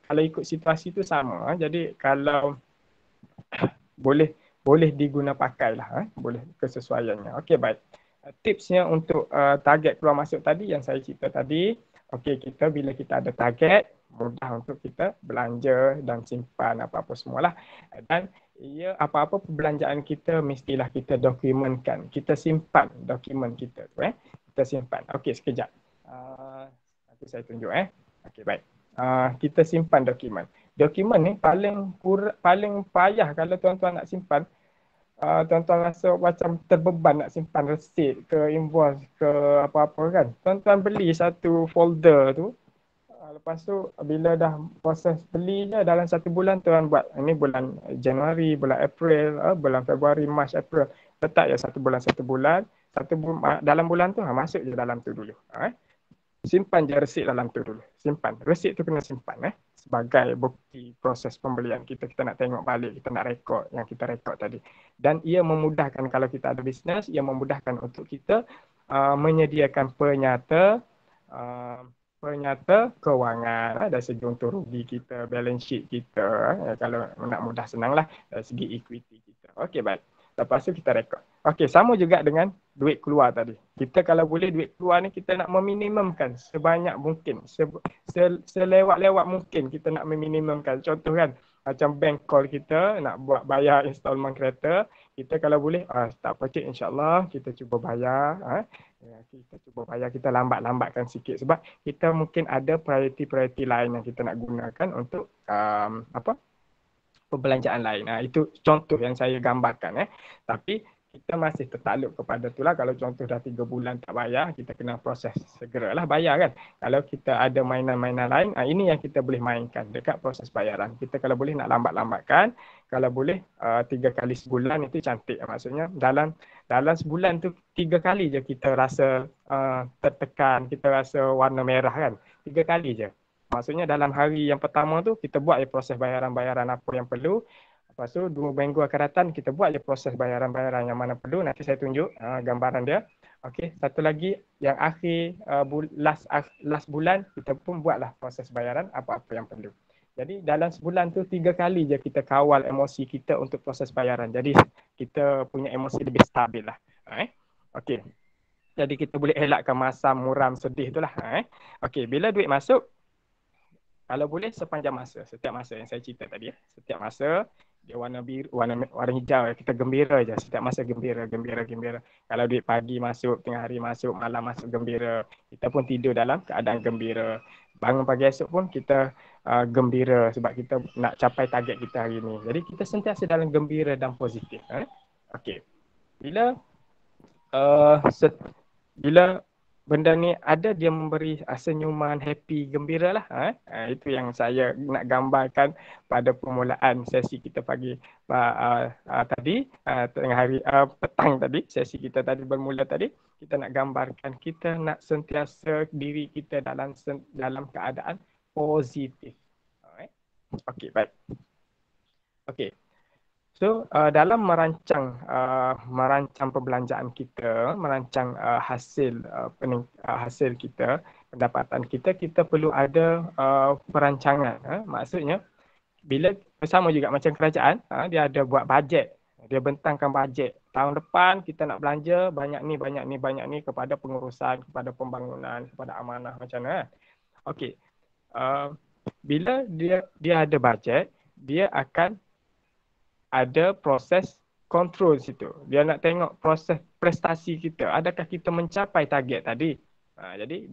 kalau ikut situasi itu sama. Jadi kalau boleh boleh diguna pakai lah, boleh kesesuaiannya. Okey, baik. Tipsnya untuk target keluar masuk tadi yang saya cerita tadi. Okey, bila kita ada target, mudah untuk kita belanja dan simpan apa-apa semualah. Dan apa-apa perbelanjaan kita mestilah kita dokumenkan. Kita simpan dokumen kita tu. Kita simpan. Okey, sekejap. Nanti saya tunjuk. Okey, baik. Kita simpan dokumen. Dokumen ni paling payah kalau tuan-tuan nak simpan. Tuan-tuan rasa macam terbeban nak simpan resit ke invoice ke apa-apa kan. Tuan-tuan beli satu folder tu. Lepas tu bila dah proses beli je dalam 1 bulan tuan buat. Ini bulan Januari, bulan April, bulan Februari, Mac, April. Letak je 1 bulan. Dalam bulan tu masuk je dalam tu dulu. Simpan je resit dalam tu dulu. Simpan. Resit tu kena simpan sebagai bukti proses pembelian kita. Kita nak tengok balik, kita nak rekod yang kita rekod tadi. Dan ia memudahkan kalau kita ada bisnes, ia memudahkan untuk kita menyediakan penyata kewangan dari segi untung rugi kita, balance sheet kita. Kalau nak mudah senang lah dari segi equity kita. Okey, baik. Lepas tu kita rekod. Okey, sama juga dengan duit keluar tadi. Kita kalau boleh duit keluar ni kita nak meminimumkan sebanyak mungkin. Selewat-lewat mungkin kita nak meminimumkan. Contoh kan, macam bank call kita nak buat bayar installment kereta. Kita kalau boleh, tak apa cik, insyaAllah kita cuba bayar. Kita lambat-lambatkan sikit. Sebab kita mungkin ada priority lain yang kita nak gunakan untuk perbelanjaan lain. Itu contoh yang saya gambarkan. Tapi kita masih tertakluk kepada itulah. Kalau contoh dah 3 bulan tak bayar, kita kena proses segeralah bayar kan. Kalau kita ada mainan-mainan lain, ini yang kita boleh mainkan dekat proses bayaran. Kita kalau boleh nak lambat-lambatkan. Kalau boleh 3 kali sebulan itu cantik. Maksudnya dalam sebulan tu 3 kali je kita rasa tertekan, kita rasa warna merah kan. 3 kali je. Maksudnya dalam hari yang pertama tu kita buat proses bayaran-bayaran apa yang perlu. Lepas tu 2 minggu akan datang kita buat proses bayaran-bayaran yang mana perlu. Nanti saya tunjuk gambaran dia. Okey, satu lagi yang akhir last bulan kita pun buatlah proses bayaran apa-apa yang perlu. Jadi dalam sebulan tu 3 kali je kita kawal emosi kita untuk proses bayaran. Jadi kita punya emosi lebih stabil lah. Okey. Jadi kita boleh elakkan masa muram sedih tu lah. Okey, bila duit masuk, kalau boleh sepanjang masa, setiap masa yang saya cerita tadi setiap masa dia warna biru, warna hijau kita gembira je, setiap masa gembira. Kalau duit pagi masuk, tengah hari masuk, malam masuk gembira. Kita pun tidur dalam keadaan gembira. Bangun pagi esok pun kita gembira sebab kita nak capai target kita hari ni. Jadi kita sentiasa dalam gembira dan positif. Okey. Bila benda ni ada, dia memberi senyuman, happy, gembira lah. Itu yang saya nak gambarkan pada permulaan sesi kita pagi tadi, tengah hari, petang tadi, sesi kita tadi bermula tadi. Kita nak gambarkan, kita nak sentiasa diri kita dalam keadaan positif. Okey, baik. Okey. So dalam merancang perbelanjaan kita, merancang hasil kita, pendapatan kita perlu ada perancangan. Maksudnya bila sama juga macam kerajaan, dia ada buat bajet. Dia bentangkan bajet. Tahun depan kita nak belanja banyak ni kepada pengurusan, kepada pembangunan, kepada amanah macam mana. Okey. Bila dia ada bajet, dia akan ada proses kontrol situ. Dia nak tengok proses prestasi kita. Adakah kita mencapai target tadi? Jadi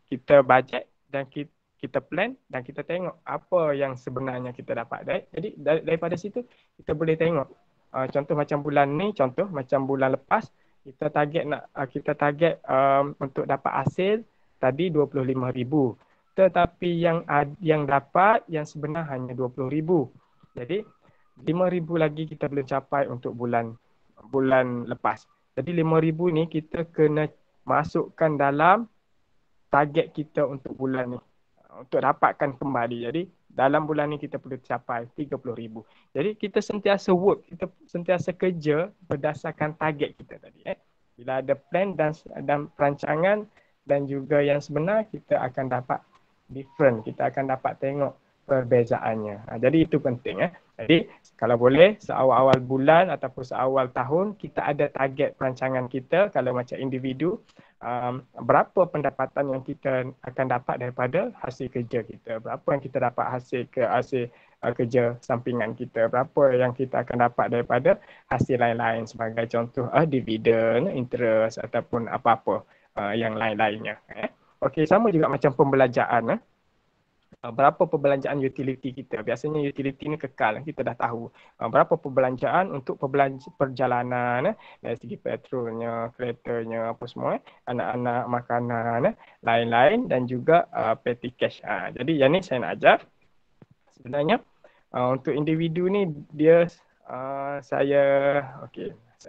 kita bajet dan kita plan dan kita tengok apa yang sebenarnya kita dapat. Jadi daripada situ kita boleh tengok. Contoh macam bulan ni, contoh macam bulan lepas kita target untuk dapat hasil tadi 25,000. Tetapi yang dapat yang sebenar hanya 20,000. Jadi 5,000 lagi kita belum capai untuk bulan lepas. Jadi 5,000 ni kita kena masukkan dalam target kita untuk bulan ni. Untuk dapatkan kembali. Jadi dalam bulan ni kita perlu capai 30,000. Jadi kita sentiasa work, kita sentiasa kerja berdasarkan target kita tadi. Bila ada plan dan perancangan dan juga yang sebenar, kita akan dapat different. Kita akan dapat tengok perbezaannya. Jadi itu penting. Jadi kalau boleh seawal-awal bulan ataupun seawal tahun kita ada target perancangan kita kalau macam individu, berapa pendapatan yang kita akan dapat daripada hasil kerja kita, berapa yang kita dapat hasil kerja sampingan kita, berapa yang kita akan dapat daripada hasil lain-lain sebagai contoh dividen, interest ataupun apa-apa yang lain-lainnya. Okey, sama juga macam pembelanjaan. Berapa perbelanjaan utility kita. Biasanya utility ni kekal, kita dah tahu. Berapa perbelanjaan untuk perjalanan, dari segi petrolnya, keretanya, apa semua, anak-anak, makanan, lain-lain dan juga petty cash. Jadi yang ni saya nak ajar. Sebenarnya untuk individu ni dia saya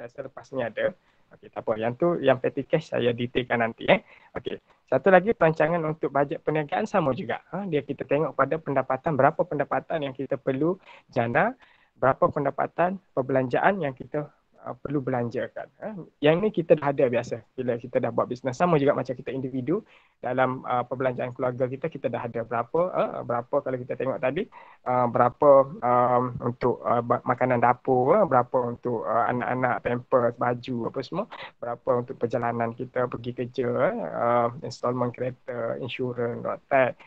lepas ni ada. Okey, tak apa. Yang petty cash saya detailkan nanti. Okey. Satu lagi perancangan untuk bajet perniagaan sama juga. Dia kita tengok pada pendapatan, berapa pendapatan yang kita perlu jana, berapa pendapatan perbelanjaan yang kita perlu belanjakan. Yang ni kita dah ada biasa bila kita dah buat bisnes. Sama juga macam kita individu dalam perbelanjaan keluarga kita dah ada berapa kalau kita tengok tadi, berapa untuk makanan dapur, berapa untuk anak-anak, pampers, baju apa semua, berapa untuk perjalanan kita pergi kerja, installment kereta, insurans, road tax,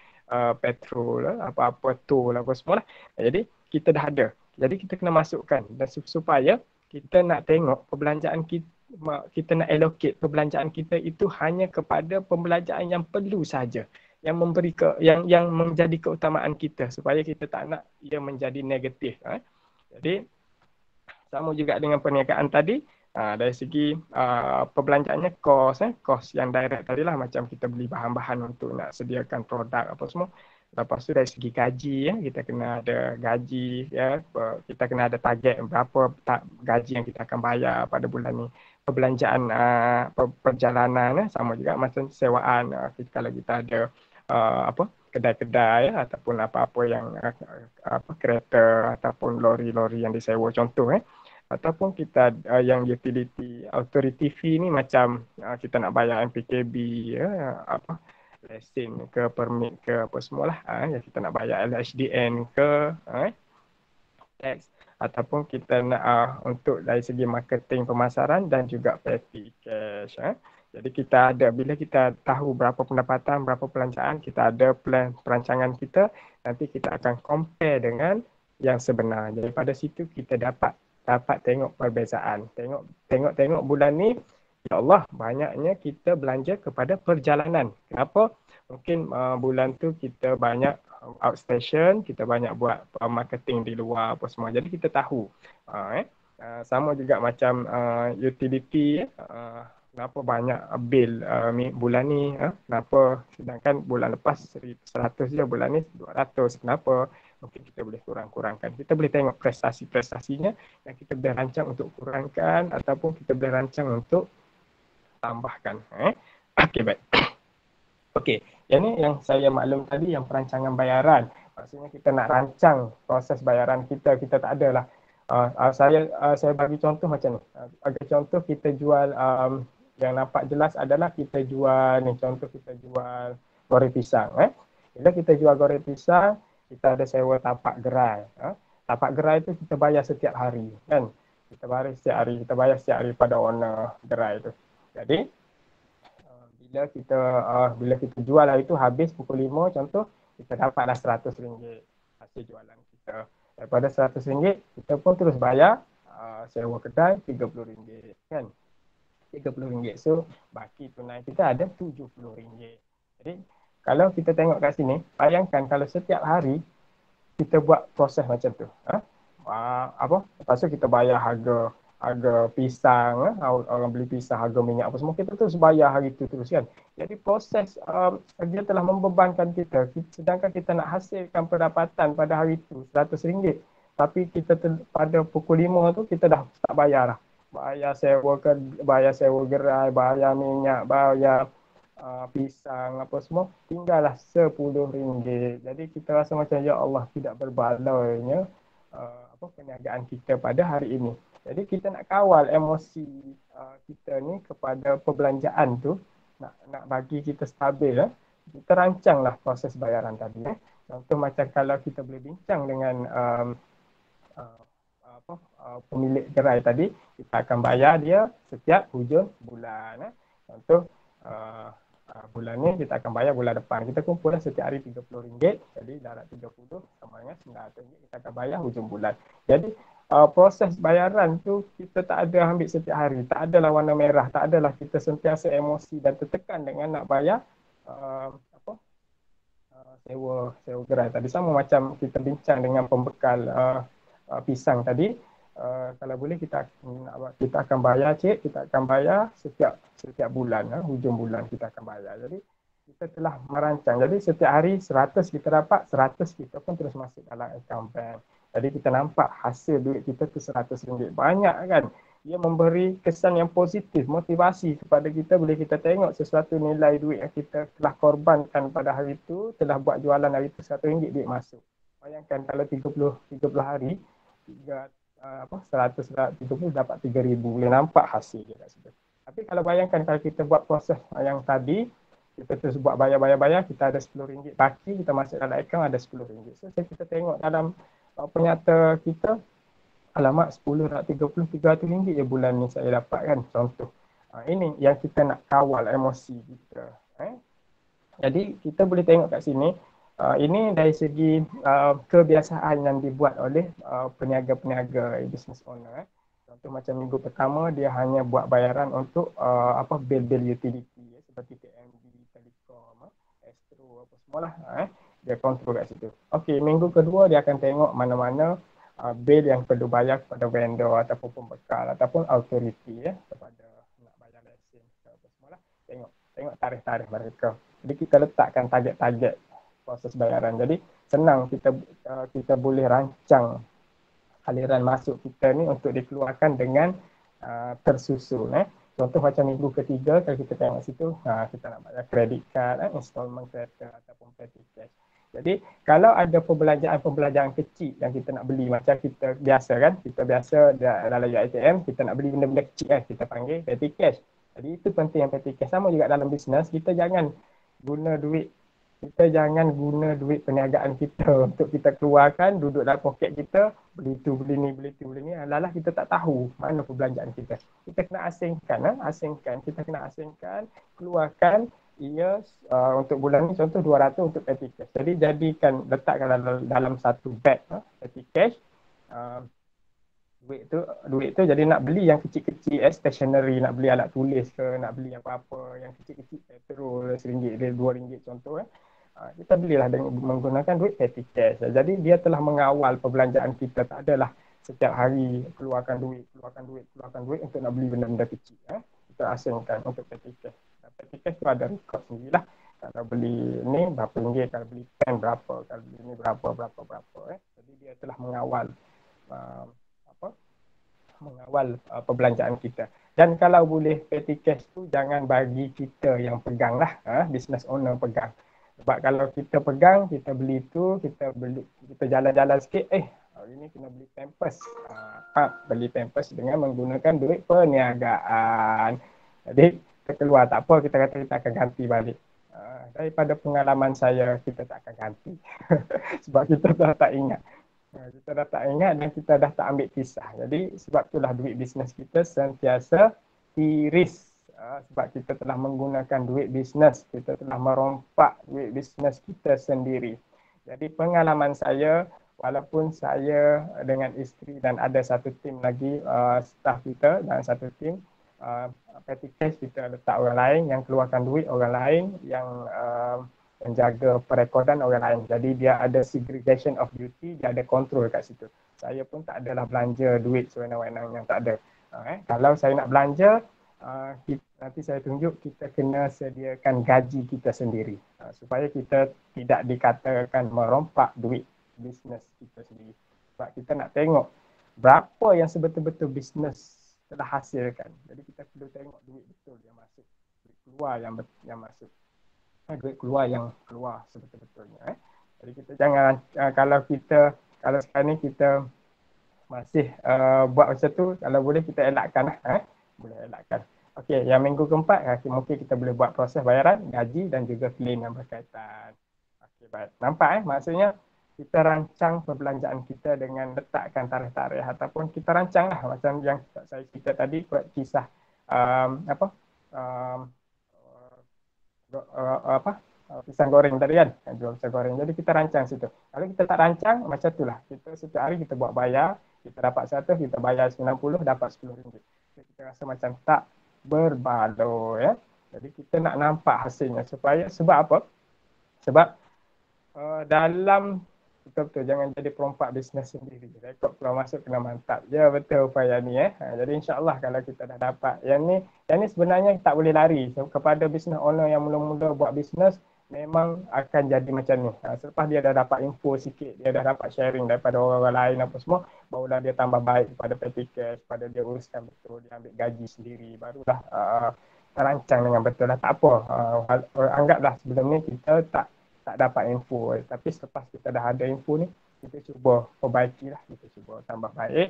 petrol, apa-apa tol apa semua lah. Jadi kita dah ada. Jadi kita kena masukkan dan supaya kita nak tengok perbelanjaan kita nak allocate perbelanjaan kita itu hanya kepada pembelanjaan yang perlu saja, yang yang menjadi keutamaan kita supaya kita tak nak ia menjadi negatif. Jadi sama juga dengan perniagaan tadi, dari segi perbelanjaannya kos yang direct tadilah, macam kita beli bahan-bahan untuk nak sediakan produk apa semua. Lepas tu dari segi gaji, kita kena ada gaji, kita kena ada target berapa gaji yang kita akan bayar pada bulan ni. Perbelanjaan perjalanan sama juga macam sewaan, kalau kita ada kedai-kedai ataupun apa-apa yang kereta ataupun lori-lori yang disewa contoh, ataupun kita yang utility authority fee ni macam kita nak bayar MPKB, lesen ke permit ke apa semualah, yang kita nak bayar LHDN ke tax, ataupun kita nak untuk dari segi marketing, pemasaran dan juga petty cash. Jadi kita ada, bila kita tahu berapa pendapatan, berapa pelancongan, kita ada plan perancangan kita, nanti kita akan compare dengan yang sebenar. Jadi pada situ kita dapat tengok perbezaan. Tengok bulan ni, ya Allah, banyaknya kita belanja kepada perjalanan. Kenapa? Mungkin bulan tu kita banyak outstation, kita banyak buat marketing di luar apa semua. Jadi kita tahu. Sama juga macam utility, kenapa banyak bil bulan ni, kenapa sedangkan bulan lepas 100 je, bulan ni 200. Kenapa? Mungkin kita boleh kurangkan. Kita boleh tengok prestasinya yang kita boleh rancang untuk kurangkan ataupun kita boleh rancang untuk tambahkan. Okey, baik. Okey, yang ni yang saya maklum tadi, yang perancangan bayaran. Maksudnya kita nak rancang proses bayaran kita tak adalah. Saya bagi contoh macam ni. Bagi contoh kita jual, yang nampak jelas adalah kita jual ni, contoh kita jual goreng pisang. Bila kita jual goreng pisang, kita ada sewa tapak gerai. Tapak gerai tu kita bayar setiap hari, kan? Kita bayar setiap hari pada owner gerai tu. Jadi bila kita jual hari tu habis pukul 5 contoh, kita dapatlah RM100 hasil jualan kita. Daripada RM100 kita pun terus bayar sewa kedai RM30, kan? RM30. So baki tunai kita ada RM70. Jadi kalau kita tengok kat sini, bayangkan kalau setiap hari kita buat proses macam tu. Lepas tu kita bayar harga harga pisang, orang beli pisang, harga minyak apa semua, kita terus bayar hari itu terus kan. Jadi proses dia telah membebankan kita, sedangkan kita nak hasilkan pendapatan pada hari itu RM100, tapi kita pada pukul 5 tu kita dah tak bayar lah. Bayar sewa gerai, bayar minyak, bayar pisang apa semua, tinggallah RM10. Jadi kita rasa macam ya Allah, tidak berbalainya perniagaan kita pada hari ini. Jadi kita nak kawal emosi kita ni kepada perbelanjaan tu, nak bagi kita stabil, kita rancanglah proses bayaran tadi. Contoh macam kalau kita boleh bincang dengan uh, pemilik gerai tadi, kita akan bayar dia setiap hujung bulan. Contoh bulan ni kita akan bayar bulan depan. Kita kumpul setiap hari RM30. Jadi darat 30 sama dengan RM900 kita akan bayar hujung bulan. Jadi proses bayaran tu kita tak ada ambil setiap hari. Tak adalah warna merah. Tak adalah kita sentiasa emosi dan tertekan dengan nak bayar sewa gerai tadi. Sama macam kita bincang dengan pembekal pisang tadi. Kalau boleh kita akan bayar kita akan bayar setiap bulan, hujung bulan kita akan bayar. Jadi kita telah merancang. Jadi setiap hari 100 kita dapat, 100 kita pun terus masuk dalam akaun bank. Jadi kita nampak hasil duit kita tu RM100. Banyak kan? Ia memberi kesan yang positif, motivasi kepada kita. Boleh kita tengok sesuatu nilai duit yang kita telah korbankan pada hari itu, telah buat jualan hari itu RM100 duit masuk. Bayangkan kalau 30 hari 130 dapat 3,000, boleh nampak hasil dia kat situ. Tapi kalau bayangkan kalau kita buat proses yang tadi, kita terus buat bayar, kita ada RM10 baki, kita masuk dalam akaun ada RM10. So kita tengok dalam penyata kita, alamak 10 nak 30, RM300 je bulan ni saya dapat kan, contoh. Ini yang kita nak kawal emosi kita. Jadi kita boleh tengok kat sini, ini dari segi kebiasaan yang dibuat oleh peniaga-peniaga business owner. Contoh macam minggu pertama dia hanya buat bayaran untuk bil-bil utility seperti TMB, Telekom, Astro apa semualah. Dia kontrol kat situ. Okey, minggu kedua dia akan tengok mana-mana bil yang perlu bayar kepada vendor ataupun pembekal ataupun authority kepada nak bayar lesen apa semualah. Tengok tarikh-tarikh mereka. Jadi kita letakkan target-target proses bayaran. Jadi senang kita boleh rancang aliran masuk kita ni untuk dikeluarkan dengan tersusun. Contoh macam minggu ketiga kalau kita tengok situ, kita nak bayar credit card, installment kereta ataupun petty cash. Jadi kalau ada pembelanjaan kecil yang kita nak beli, macam kita biasa kan, kita biasa dalam ATM kita nak beli benda-benda kecil kita panggil petty cash. Jadi itu penting yang petty cash. Sama juga dalam bisnes, kita jangan guna duit perniagaan kita untuk kita keluarkan, duduk dalam poket kita, beli tu, beli ni. Alah kita tak tahu mana perbelanjaan kita. Kita kena asingkan. Kita kena asingkan, keluarkan ia untuk bulan ni contoh 200 untuk petty cash. Jadi letakkan dalam satu bag petty cash. Duit tu jadi nak beli yang kecil-kecil stationery, nak beli alat tulis ke, nak beli apa-apa yang kecil-kecil, petrol RM1, RM2 contoh kita belilah dengan menggunakan duit petty cash. Jadi dia telah mengawal perbelanjaan kita. Tak adalah setiap hari keluarkan duit untuk nak beli benda-benda kecil. Kita asingkan untuk petty cash. Petty cash tu ada rekod sendirilah. Kalau beli ni berapa ringgit, kalau beli pen berapa, kalau beli ni berapa. Jadi dia telah mengawal perbelanjaan kita. Dan kalau boleh petty cash tu jangan bagi kita yang pegang lah, business owner pegang. Sebab kalau kita pegang, kita beli tu, kita jalan-jalan sikit, hari ni kena beli pampers. Beli pampers dengan menggunakan duit perniagaan. Jadi kita keluar, tak apa, kita kata kita akan ganti balik. Daripada pengalaman saya, kita tak akan ganti. Sebab kita dah tak ingat. Dan kita dah tak ambil kisah. Jadi sebab itulah duit bisnes kita sentiasa tiris. Sebab kita telah menggunakan duit bisnes, kita telah merompak duit bisnes kita sendiri. Jadi pengalaman saya, walaupun saya dengan isteri dan ada satu tim lagi staff kita dan satu tim, petty cash kita letak orang lain, yang keluarkan duit orang lain, yang menjaga perekodan orang lain. Jadi dia ada segregation of duty, dia ada kontrol kat situ. Saya pun tak adalah belanja duit sewenang-wenang yang tak ada. Kalau saya nak belanja, nanti saya tunjuk kita kena sediakan gaji kita sendiri supaya kita tidak dikatakan merompak duit bisnes kita sendiri. Sebab kita nak tengok berapa yang sebetul-betul bisnes telah hasilkan. Jadi kita perlu tengok duit betul yang masuk, duit keluar yang masuk, duit keluar yang keluar sebetul-betulnya. Jadi kita jangan kalau sekarang ni kita masih buat macam tu, kalau boleh kita elakkan boleh elakkan. Okey, yang minggu keempat mungkin kita boleh buat proses bayaran, gaji dan juga claim yang berkaitan. Okey, baik. Nampak maksudnya kita rancang perbelanjaan kita dengan letakkan tarikh-tarikh ataupun kita rancanglah macam yang saya cerita tadi buat kisah um, apa um, pisang goreng tadi kan, jual pisang goreng. Jadi kita rancang situ. Kalau kita tak rancang, macam itulah. Kita setiap hari kita buat bayar, kita dapat 100, kita bayar 90, dapat RM10. Jadi kita rasa macam tak berbaloi ya. Jadi kita nak nampak hasilnya sebab apa? Sebab dalam betul-betul jangan jadi perompak bisnes sendiri. Rekod keluar masuk kena mantap. Ya betul upaya ni jadi insya-Allah kalau kita dah dapat yang ni sebenarnya tak boleh lari. So, kepada business owner yang mula-mula buat bisnes memang akan jadi macam ni. Selepas dia dah dapat info sikit, dia dah dapat sharing daripada orang-orang lain apa semua, barulah dia tambah baik pada petty cash, pada dia uruskan betul, dia ambil gaji sendiri, barulah terancang dengan betul lah. Tak apa. Anggaplah sebelum ni kita tak dapat info, tapi selepas kita dah ada info ni, kita cuba perbaiki lah, kita cuba tambah baik.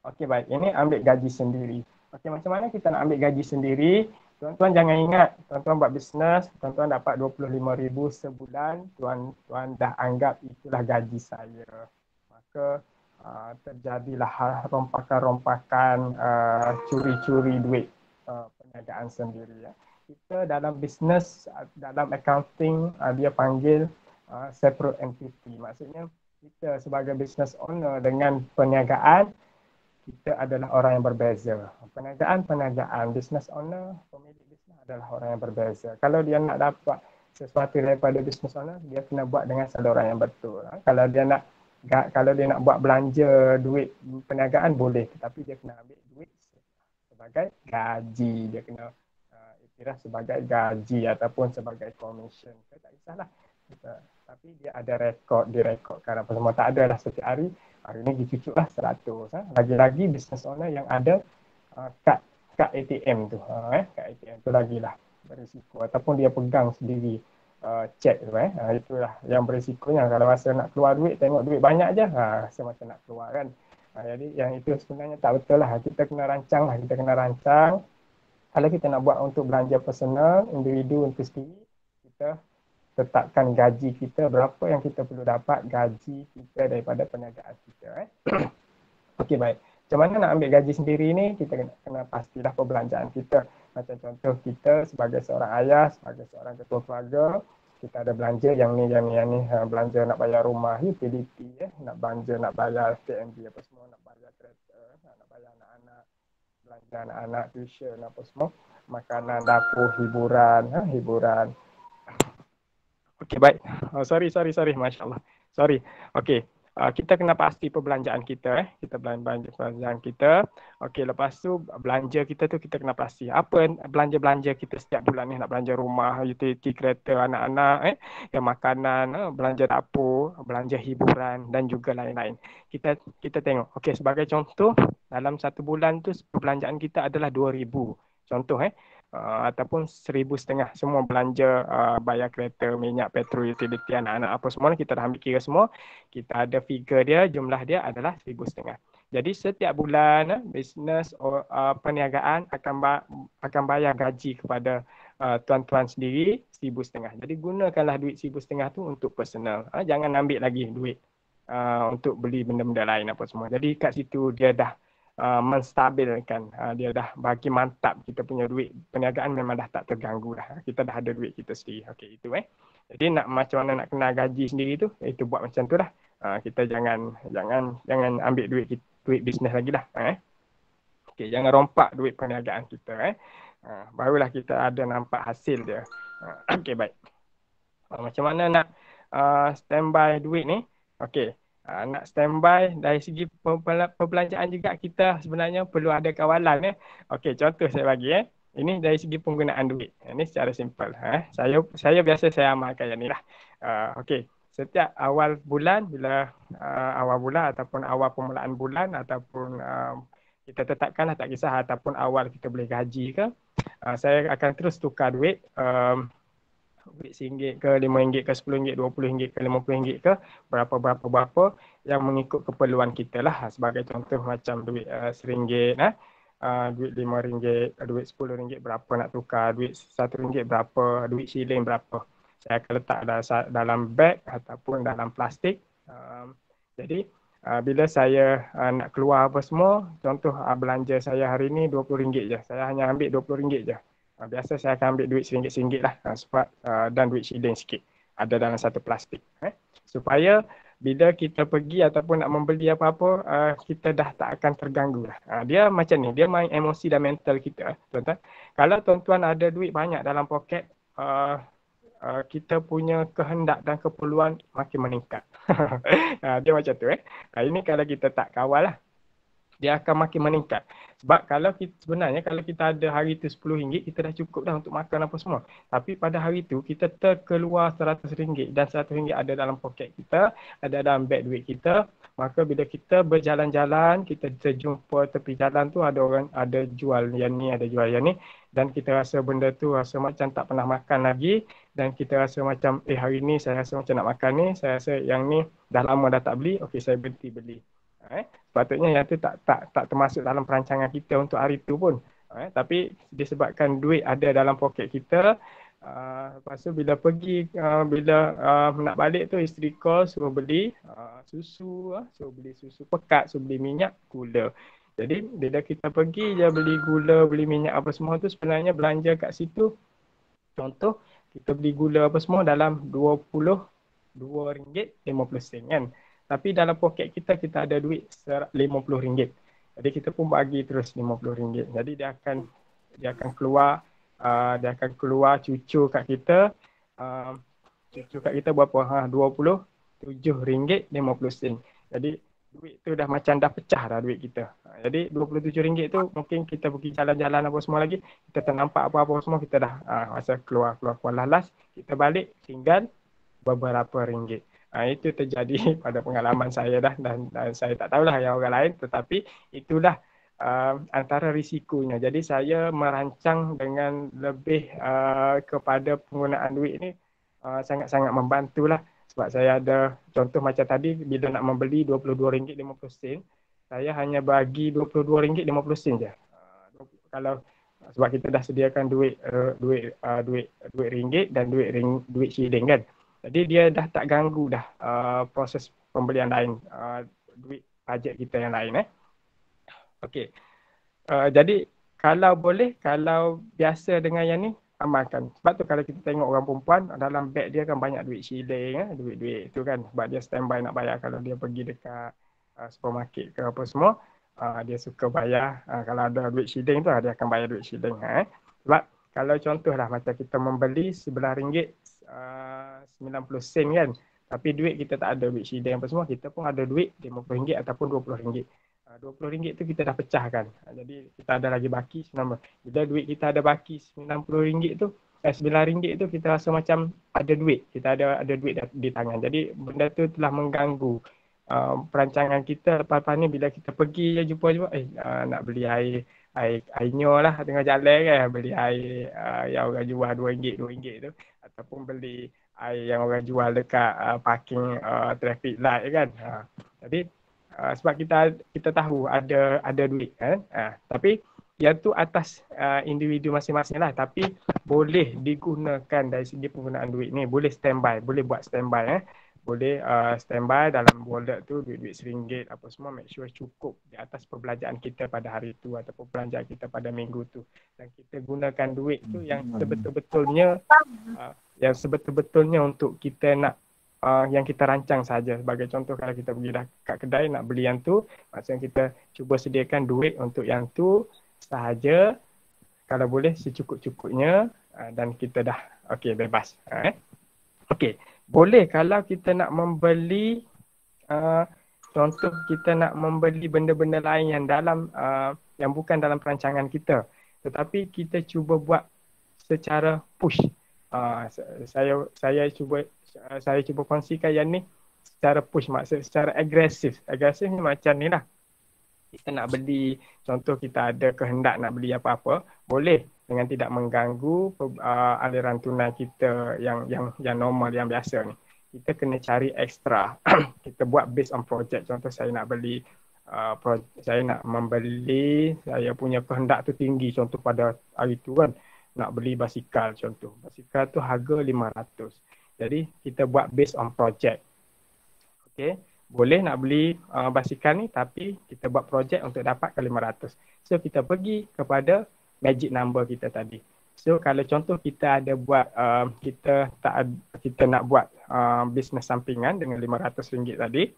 Okey, baik. Ini ambil gaji sendiri. Okey, macam mana kita nak ambil gaji sendiri? Tuan-tuan jangan ingat, tuan-tuan buat bisnes, tuan-tuan dapat 25,000 sebulan, tuan-tuan dah anggap itulah gaji saya. Maka terjadilah rompakan-rompakan, curi-curi duit perniagaan sendiri ya. Kita dalam bisnes, dalam accounting, dia panggil separate entity. Maksudnya kita sebagai business owner dengan perniagaan, kita adalah orang yang berbeza. Perniagaan, business owner, pemilik bisnes adalah orang yang berbeza. Kalau dia nak dapat sesuatu daripada business owner, dia kena buat dengan saluran yang betul. Kalau dia nak buat belanja duit perniagaan boleh, tetapi dia kena ambil duit sebagai gaji. Dia kena kira sebagai gaji ataupun sebagai commission. Tak kisahlah. Tapi dia ada direkodkan apa semua. Tak ada lah setiap hari ni dicucuk lah 100. Lagi-lagi business owner yang ada kad ATM tu. Kad ATM tu lagilah berisiko. Ataupun dia pegang sendiri cek tu. Itulah yang berisikonya. Kalau masa nak keluar duit, tengok duit banyak je, rasa macam nak keluar kan. Jadi yang itu sebenarnya tak betul lah. Kita kena rancang. Kalau kita nak buat untuk belanja personal, individu untuk sendiri, kita tetapkan gaji kita, berapa yang kita perlu dapat gaji kita daripada perniagaan kita. Okey, baik. Macam mana nak ambil gaji sendiri ni, kita kena pastilah perbelanjaan kita. Macam contoh kita sebagai seorang ayah, sebagai seorang ketua keluarga, kita ada belanja yang ni. Belanja nak bayar rumah, utility, nak belanja, nak bayar TNB apa semua, nak bayar kereta, nak bayar anak-anak, belanja anak-anak, tuition apa semua, makanan, dapur, hiburan. Okey, baik. Sorry. Masya Allah. Sorry. Okey. Kita kena pasti perbelanjaan kita. Kita belanja perbelanjaan kita. Okey, lepas tu belanja kita tu kita kena pasti. Apa belanja-belanja kita setiap bulan ni? Nak belanja rumah, utility, kereta, anak-anak, makanan, belanja dapur, belanja hiburan dan juga lain-lain. Kita tengok. Okey, sebagai contoh, dalam satu bulan tu perbelanjaan kita adalah 2,000. Contoh ataupun 1,500 semua belanja, bayar kereta, minyak, petrol, utility, anak-anak apa semua kita dah ambil kira semua. Kita ada figure dia, jumlah dia adalah 1,500. Jadi setiap bulan bisnes perniagaan akan bayar gaji kepada tuan-tuan sendiri 1,500. Jadi gunakanlah duit 1,500 tu untuk personal. Jangan ambil lagi duit untuk beli benda-benda lain apa semua. Jadi kat situ dia dah menstabilkan, dia dah bagi mantap kita punya duit perniagaan memang dah tak terganggu dah. Kita dah ada duit kita sendiri. Okey, itu Jadi macam mana nak kena gaji sendiri tu, itu buat macam tu lah. Kita jangan ambil duit bisnes lagi lah. Okey, jangan rompak duit perniagaan kita. Barulah kita ada nampak hasil dia. Okey, baik. Macam mana nak standby duit ni? Okey. Nak standby dari segi perbelanjaan juga kita sebenarnya perlu ada kawalan. Okey, contoh saya bagi. Ini dari segi penggunaan duit. Ini secara simple. Saya biasa saya amalkan yang ni lah. Okey, setiap awal bulan, bila awal bulan ataupun awal permulaan bulan ataupun kita tetapkanlah, tak kisah, ataupun awal kita boleh gaji ke, saya akan terus tukar duit. Duit RM1 ke RM5 ke RM10, RM20 ke RM50 ke, berapa yang mengikut keperluan kita lah. Sebagai contoh macam duit RM1, duit RM5, duit RM10 berapa nak tukar, duit RM1 berapa, duit shilling berapa. Saya akan letak dalam beg ataupun dalam plastik. Jadi bila saya nak keluar apa semua, contoh belanja saya hari ni RM20 je, saya hanya ambil RM20 je. Biasa saya akan ambil duit RM1 lah, sebab dan duit shilling sikit ada dalam satu plastik. Supaya bila kita pergi ataupun nak membeli apa-apa, kita dah tak akan terganggu lah. Dia macam ni, dia main emosi dan mental kita, tuan-tuan. Kalau tuan-tuan ada duit banyak dalam poket, kita punya kehendak dan keperluan makin meningkat. Dia macam tu. Ini kalau kita tak kawal lah, dia akan makin meningkat. Sebab kalau kita, sebenarnya kalau kita ada hari tu RM10, kita dah cukup dah untuk makan apa semua. Tapi pada hari tu kita terkeluar RM100 dan RM100 ada dalam poket kita, ada dalam beg duit kita. Maka bila kita berjalan-jalan, kita terjumpa tepi jalan tu ada orang ada jual yang ni, ada jual yang ni, dan kita rasa benda tu rasa macam tak pernah makan lagi, dan kita rasa macam hari ni saya rasa macam nak makan ni, saya rasa yang ni dah lama dah tak beli, okey saya berhenti beli. Sepatutnya yang tu tak termasuk dalam perancangan kita untuk hari tu pun. Tapi disebabkan duit ada dalam poket kita, lepas tu bila pergi, bila nak balik tu isteri call suruh beli susu, suruh beli susu pekat, suruh beli minyak, gula. Jadi bila kita pergi je beli gula, beli minyak apa semua tu, sebenarnya belanja kat situ, contoh kita beli gula apa semua dalam RM22.50 kan. Tapi dalam poket kita ada duit RM50. Jadi kita pun bagi terus RM50. Jadi dia akan keluar, dia akan keluar cucu kat kita. Cucu kat kita berapa? RM27.50. Jadi duit tu dah macam dah pecah dah duit kita. Jadi RM27 tu mungkin kita pergi jalan-jalan apa semua lagi, kita tak nampak apa-apa semua, kita dah masa keluar last, kita balik tinggal beberapa ringgit. Itu terjadi pada pengalaman saya dah, dan saya tak tahulah yang orang lain, tetapi itulah antara risikonya. Jadi saya merancang dengan lebih kepada penggunaan duit ni, sangat-sangat membantulah. Sebab saya ada contoh macam tadi, bila nak membeli RM22.50, saya hanya bagi RM22.50 je. Kalau sebab kita dah sediakan duit ringgit dan duit shilling kan. Jadi dia dah tak ganggu dah proses pembelian lain, duit bajet kita yang lain. Okey. Jadi kalau boleh, kalau biasa dengan yang ni, amalkan. Sebab tu kalau kita tengok orang perempuan, dalam beg dia kan banyak duit shilling, duit-duit tu kan. Sebab dia standby nak bayar kalau dia pergi dekat supermarket ke apa semua. Dia suka bayar, kalau ada duit shilling tu dia akan bayar duit shilling. Sebab kalau contohlah macam kita membeli RM11 90 sen kan, tapi duit kita tak ada duit shilling apa semua, kita pun ada duit RM50 ataupun RM20. RM20 tu kita dah pecahkan. Jadi kita ada lagi baki RM90. Bila duit kita ada baki RM90 tu, RM9 tu kita rasa macam ada duit. Kita ada duit di tangan. Jadi benda tu telah mengganggu perancangan kita. Lepas-lepas ni bila kita pergi je jumpa nak beli air nyo lah tengah jalan kan, beli air yang orang jual RM2 tu, ataupun beli air yang orang jual dekat parking traffic light kan. Jadi sebab kita tahu ada duit kan. Tapi yang tu atas individu masing-masing lah. Tapi boleh digunakan dari segi penggunaan duit ni. Boleh standby, boleh buat standby. Boleh standby dalam wallet tu duit-duit RM1 apa semua, make sure cukup di atas perbelanjaan kita pada hari tu ataupun perbelanjaan kita pada minggu tu. Dan kita gunakan duit tu yang sebetul-betulnya untuk kita nak yang kita rancang saja. Sebagai contoh, kalau kita pergi dah kat kedai nak beli yang tu, maksudnya kita cuba sediakan duit untuk yang tu sahaja, kalau boleh secukup-cukupnya, dan kita dah bebas. Okey, boleh kalau kita nak membeli contoh kita nak membeli benda-benda lain yang yang bukan dalam perancangan kita, tetapi kita cuba buat secara push. Saya cuba kongsikan yang ni secara push, maksud secara agresif. Agresif ni macam ni lah. Kita nak beli, contoh kita ada kehendak nak beli apa-apa, boleh dengan tidak mengganggu aliran tunai kita yang normal, yang biasa ni. Kita kena cari ekstra. Kita buat based on project. Contoh saya nak beli, saya nak membeli, saya punya kehendak tu tinggi. Contoh pada hari tu kan, nak beli basikal contoh. Basikal tu harga 500. Jadi kita buat based on project. Okay. Boleh nak beli basikal ni, tapi kita buat projek untuk dapatkan 500. So kita pergi kepada magic number kita tadi. So kalau contoh kita ada buat, kita nak buat bisnes sampingan dengan RM500 tadi.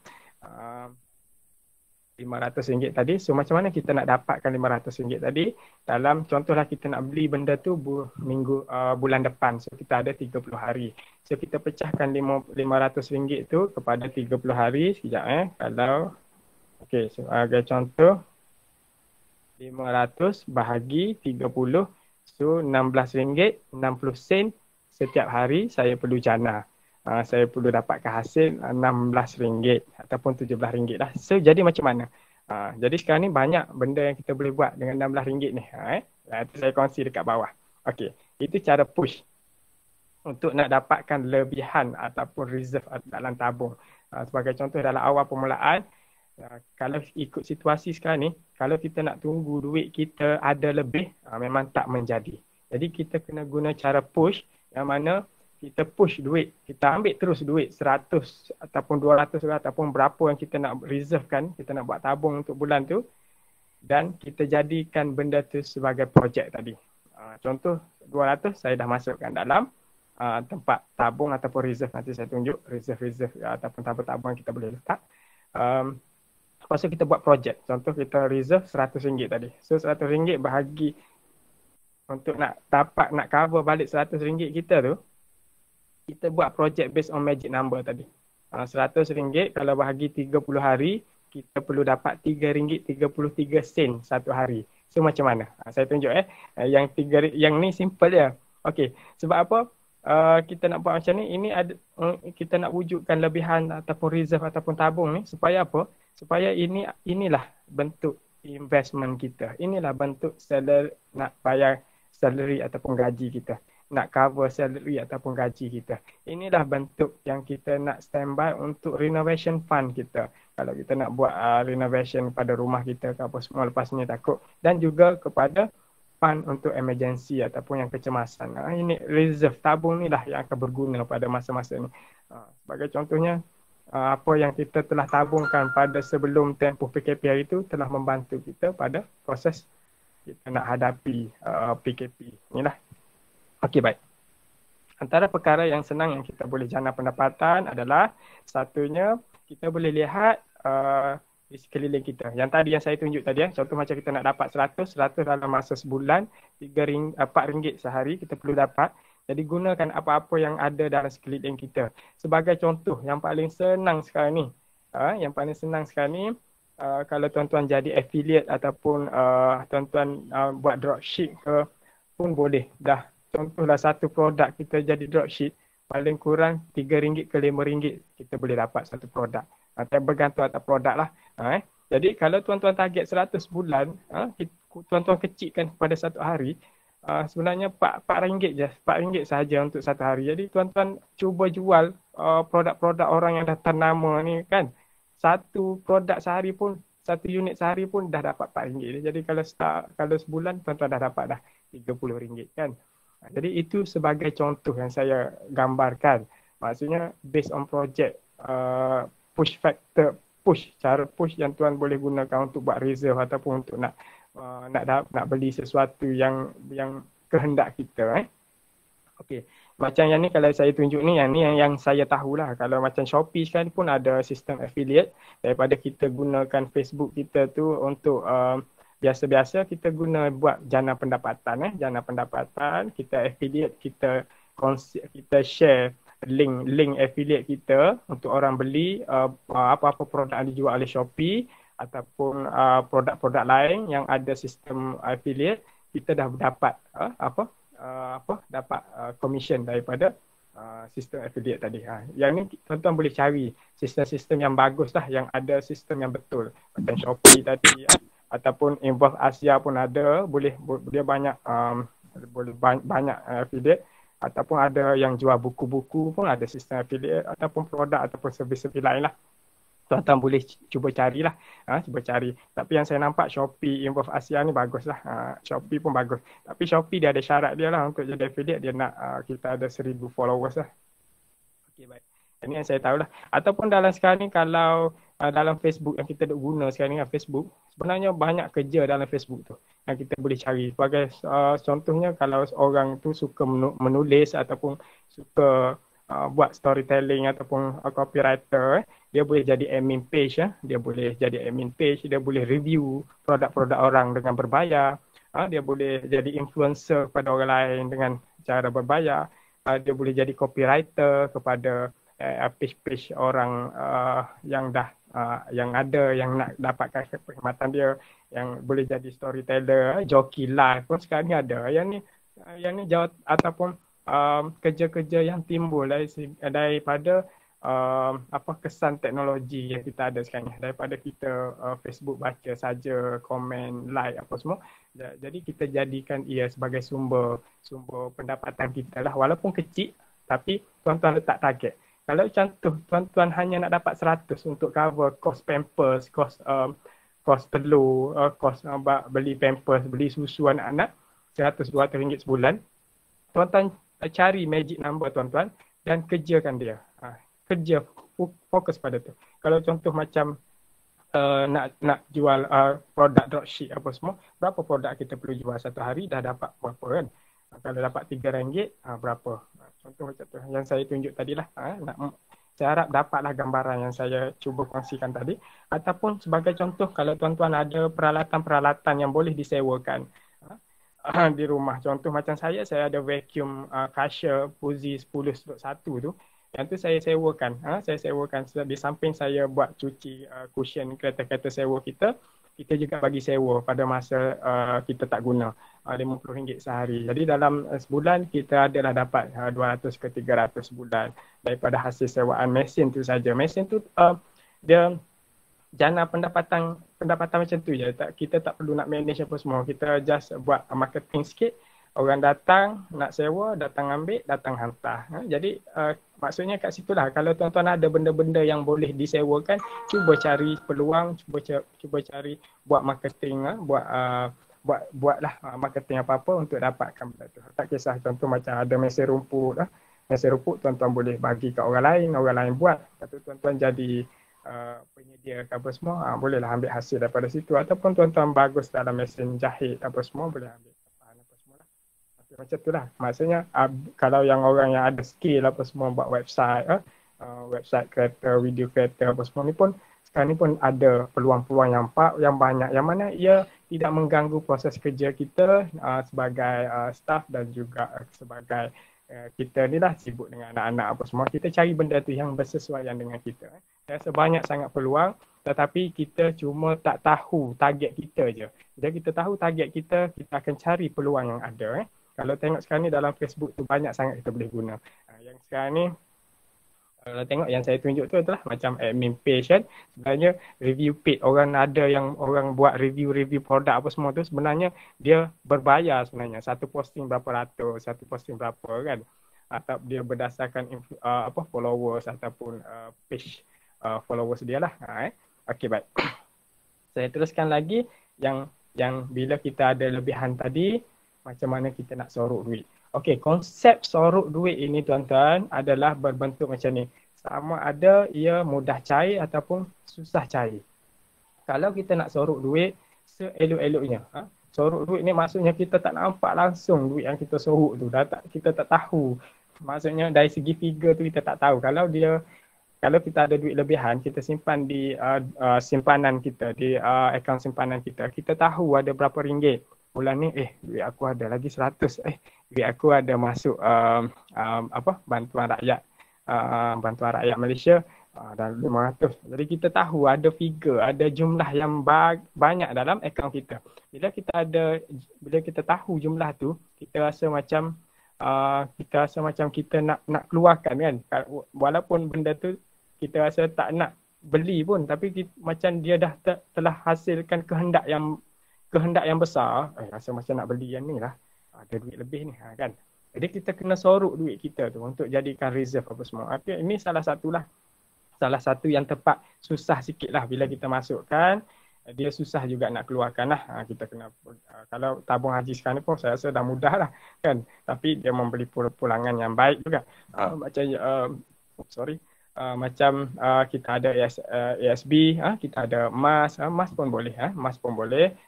RM500 tadi. So macam mana kita nak dapatkan RM500 tadi? Dalam contohlah kita nak beli benda tu bulan depan. So kita ada 30 hari. So kita pecahkan RM500 tu kepada 30 hari. Sekejap Kalau okey, so sebagai contoh 500 bahagi 30. So RM16.60 setiap hari saya perlu jana. Saya perlu dapatkan hasil RM16 ataupun RM17 lah. So jadi macam mana? Jadi sekarang ni banyak benda yang kita boleh buat dengan RM16 ni. Itu saya kongsi dekat bawah. Okey, itu cara push untuk nak dapatkan lebihan ataupun reserve dalam tabung. Sebagai contoh dalam awal permulaan, kalau ikut situasi sekarang ni, kalau kita nak tunggu duit kita ada lebih, memang tak menjadi. Jadi kita kena guna cara push, yang mana kita push duit, kita ambil terus duit 100 ataupun 200 ataupun berapa yang kita nak reserve kan, kita nak buat tabung untuk bulan tu, dan kita jadikan benda tu sebagai projek tadi. Contoh 200 saya dah masukkan dalam tempat tabung ataupun reserve, nanti saya tunjuk reserve ataupun tabung-tabung yang kita boleh letak. Lepas tu kita buat projek, contoh kita reserve RM100 tadi. So RM100 bahagi untuk nak cover balik RM100 kita tu, kita buat projek based on magic number tadi. RM100 kalau bahagi 30 hari, kita perlu dapat RM3.33 satu hari. So macam mana? Saya tunjuk yang ni simple je. Okey, sebab apa? Kita nak buat macam ni, kita nak wujudkan lebihan ataupun reserve ataupun tabung ni supaya apa? Supaya inilah bentuk investment kita. Inilah bentuk nak bayar salary ataupun gaji kita. Nak cover salary ataupun gaji kita. Inilah bentuk yang kita nak standby untuk renovation fund kita. Kalau kita nak buat renovation pada rumah kita ke apa semua lepas ni takut. Dan juga kepada fund untuk emergency ataupun yang kecemasan. Ini reserve tabung ni lah yang akan berguna pada masa-masa ni. Sebagai contohnya, apa yang kita telah tabungkan pada sebelum tempoh PKP hari itu telah membantu kita pada proses kita nak hadapi PKP. Inilah. Okey, baik. Antara perkara yang senang yang kita boleh jana pendapatan adalah satunya kita boleh lihat di sekeliling kita. Yang tadi yang saya tunjuk tadi, contoh macam kita nak dapat 100 dalam masa sebulan, RM4 sehari kita perlu dapat. Jadi gunakan apa-apa yang ada dalam sekeliling kita. Sebagai contoh yang paling senang sekarang ni, kalau tuan-tuan jadi affiliate ataupun tuan-tuan buat dropship ke pun boleh. Dah contohlah satu produk kita jadi dropship, paling kurang RM3 ke RM5 kita boleh dapat satu produk. Bergantung atas produk lah. Jadi kalau tuan-tuan target 100 bulan, tuan-tuan kecilkan pada satu hari, sebenarnya RM4 je, RM4 sahaja untuk satu hari. Jadi tuan-tuan cuba jual produk-produk orang yang dah ternama ni kan. Satu produk sehari pun, satu unit sehari pun dah dapat RM4. Jadi kalau sebulan tuan-tuan dah dapat dah RM30 kan. Jadi itu sebagai contoh yang saya gambarkan. Maksudnya based on project, push factor, cara push yang tuan boleh gunakan untuk buat reserve ataupun untuk nak beli sesuatu yang kehendak kita. Okey. Macam yang ni kalau saya tunjuk ni, yang saya tahulah. Kalau macam Shopee sekarang pun ada sistem affiliate, daripada kita gunakan Facebook kita tu untuk biasa-biasa kita guna buat jana pendapatan. Jana pendapatan, kita affiliate, kita share link affiliate kita untuk orang beli apa-apa produk yang dijual oleh Shopee ataupun produk-produk lain yang ada sistem affiliate, kita dah dapat dapat commission daripada sistem affiliate tadi. Yang ni tuan-tuan boleh cari sistem-sistem yang bagus lah, yang ada sistem yang betul. Macam Shopee tadi ataupun Involve Asia pun ada, boleh dia banyak banyak affiliate, ataupun ada yang jual buku-buku pun ada sistem affiliate, ataupun produk ataupun servis-servis lain lah. Tuan-tuan boleh cuba carilah, cuba cari. Tapi yang saya nampak Shopee Involve Asia ni bagus lah. Shopee pun bagus. Tapi Shopee dia ada syarat dia lah untuk jadi affiliate, dia nak kita ada 1,000 followers lah. Okey, baik. Ini yang saya tahu lah. Ataupun dalam sekarang ni kalau dalam Facebook yang kita duk guna sekarang ni, Facebook, sebenarnya banyak kerja dalam Facebook tu yang kita boleh cari. Sebagai contohnya, kalau orang tu suka menulis ataupun suka buat storytelling ataupun copywriter, dia boleh jadi admin page, dia boleh jadi admin page, dia boleh review produk-produk orang dengan berbayar, dia boleh jadi influencer kepada orang lain dengan cara berbayar, dia boleh jadi copywriter kepada page-page orang yang dah yang ada, yang nak dapatkan perkhidmatan dia, yang boleh jadi storyteller, joki live pun sekarang ni ada. Yang ni jawab ataupun kerja-kerja yang timbul daripada kesan teknologi yang kita ada sekarang ni, daripada kita Facebook baca saja, komen, like apa semua. Jadi kita jadikan ia sebagai sumber pendapatan kita lah, walaupun kecil, tapi tuan-tuan letak target. Kalau contoh tuan-tuan hanya nak dapat 100 untuk cover kos pampers, kos telur, kos beli pampers, beli susu anak-anak, 100-200 ringgit sebulan, tuan-tuan cari magic number tuan-tuan dan kerjakan dia. Kerja, fokus pada tu. Kalau contoh macam nak jual produk dropship apa semua, berapa produk kita perlu jual satu hari, dah dapat berapa kan? Kalau dapat RM3, berapa? Contoh macam tu yang saya tunjuk tadi lah. Saya harap dapatlah gambaran yang saya cuba kongsikan tadi. Ataupun sebagai contoh, kalau tuan-tuan ada peralatan-peralatan yang boleh disewakan di rumah. Contoh macam saya ada vacuum Casher Fuzi 10/1 tu. Yang tu saya sewakan. Saya sewakan di samping saya buat cuci cushion kereta-kereta sewa kita. Kita juga bagi sewa pada masa kita tak guna, RM50 sehari. Jadi dalam sebulan kita adalah dapat 200 ke 300 sebulan daripada hasil sewaan mesin tu saja. Mesin tu dia jana pendapatan macam tu je. Kita tak perlu nak manage apa semua. Kita just buat marketing sikit. Orang datang nak sewa, datang ambil, datang hantar. Jadi maksudnya kat situlah, kalau tuan-tuan ada benda-benda yang boleh disewakan, cuba cari peluang, cuba cari buat marketing, buatlah marketing apa-apa untuk dapatkan benda tu. Tak kisah contoh macam ada mesin rumput, mesin rumput tuan-tuan boleh bagi kat orang lain buat. Lepas tu tuan-tuan jadi penyedia apa semua, bolehlah ambil hasil daripada situ. Ataupun tuan-tuan bagus dalam mesin jahit apa semua, boleh ambil macam tu lah. Maksudnya kalau yang orang yang ada skill apa semua buat website, website creator, video creator apa semua ni pun sekarang ni pun ada peluang-peluang yang banyak, yang mana ia tidak mengganggu proses kerja kita sebagai staff dan juga sebagai kita ni lah sibuk dengan anak-anak apa semua. Kita cari benda tu yang bersesuaian dengan kita. Saya rasa banyak sangat peluang, tetapi kita cuma tak tahu target kita je. Jadi kita tahu target kita, kita akan cari peluang yang ada. Kalau tengok sekarang ni dalam Facebook tu banyak sangat kita boleh guna. Yang sekarang ni kalau tengok yang saya tunjuk tu adalah macam admin page kan. Sebenarnya review page, orang ada yang orang buat review produk apa semua tu, sebenarnya dia berbayar sebenarnya. Satu posting berapa ratus, satu posting berapa kan. Atau dia berdasarkan followers ataupun page followers dia lah. Okey, baik. Saya teruskan lagi yang bila kita ada lebihan tadi, macam mana kita nak sorok duit. Okey, konsep sorok duit ini tuan-tuan adalah berbentuk macam ni. Sama ada ia mudah cair ataupun susah cair. Kalau kita nak sorok duit, seelok-eloknya. Sorok duit ni maksudnya kita tak nampak langsung duit yang kita sorok tu. Kita tak tahu. Maksudnya dari segi figure tu kita tak tahu. Kalau kita ada duit lebihan, kita simpan di simpanan kita, di akaun simpanan kita. Kita tahu ada berapa ringgit. Bulan ni duit aku ada lagi 100, duit aku ada masuk bantuan rakyat Bantuan Rakyat Malaysia dan 500. Jadi kita tahu ada figure, ada jumlah yang banyak dalam akaun kita. Bila kita tahu jumlah tu, kita rasa macam kita nak keluarkan kan. Walaupun benda tu kita rasa tak nak beli pun, tapi macam dia dah telah hasilkan kehendak yang besar, rasa macam nak beli yang ni lah, ada duit lebih ni kan. Jadi kita kena sorok duit kita tu untuk jadikan reserve apa semua. Ini salah satu yang tepat, susah sikit lah bila kita masukkan, dia susah juga nak keluarkan lah. Kita kena, kalau tabung haji sekarang ni pun saya rasa dah mudah lah kan, tapi dia membeli pulangan yang baik juga. Macam kita ada ASB, kita ada emas pun boleh,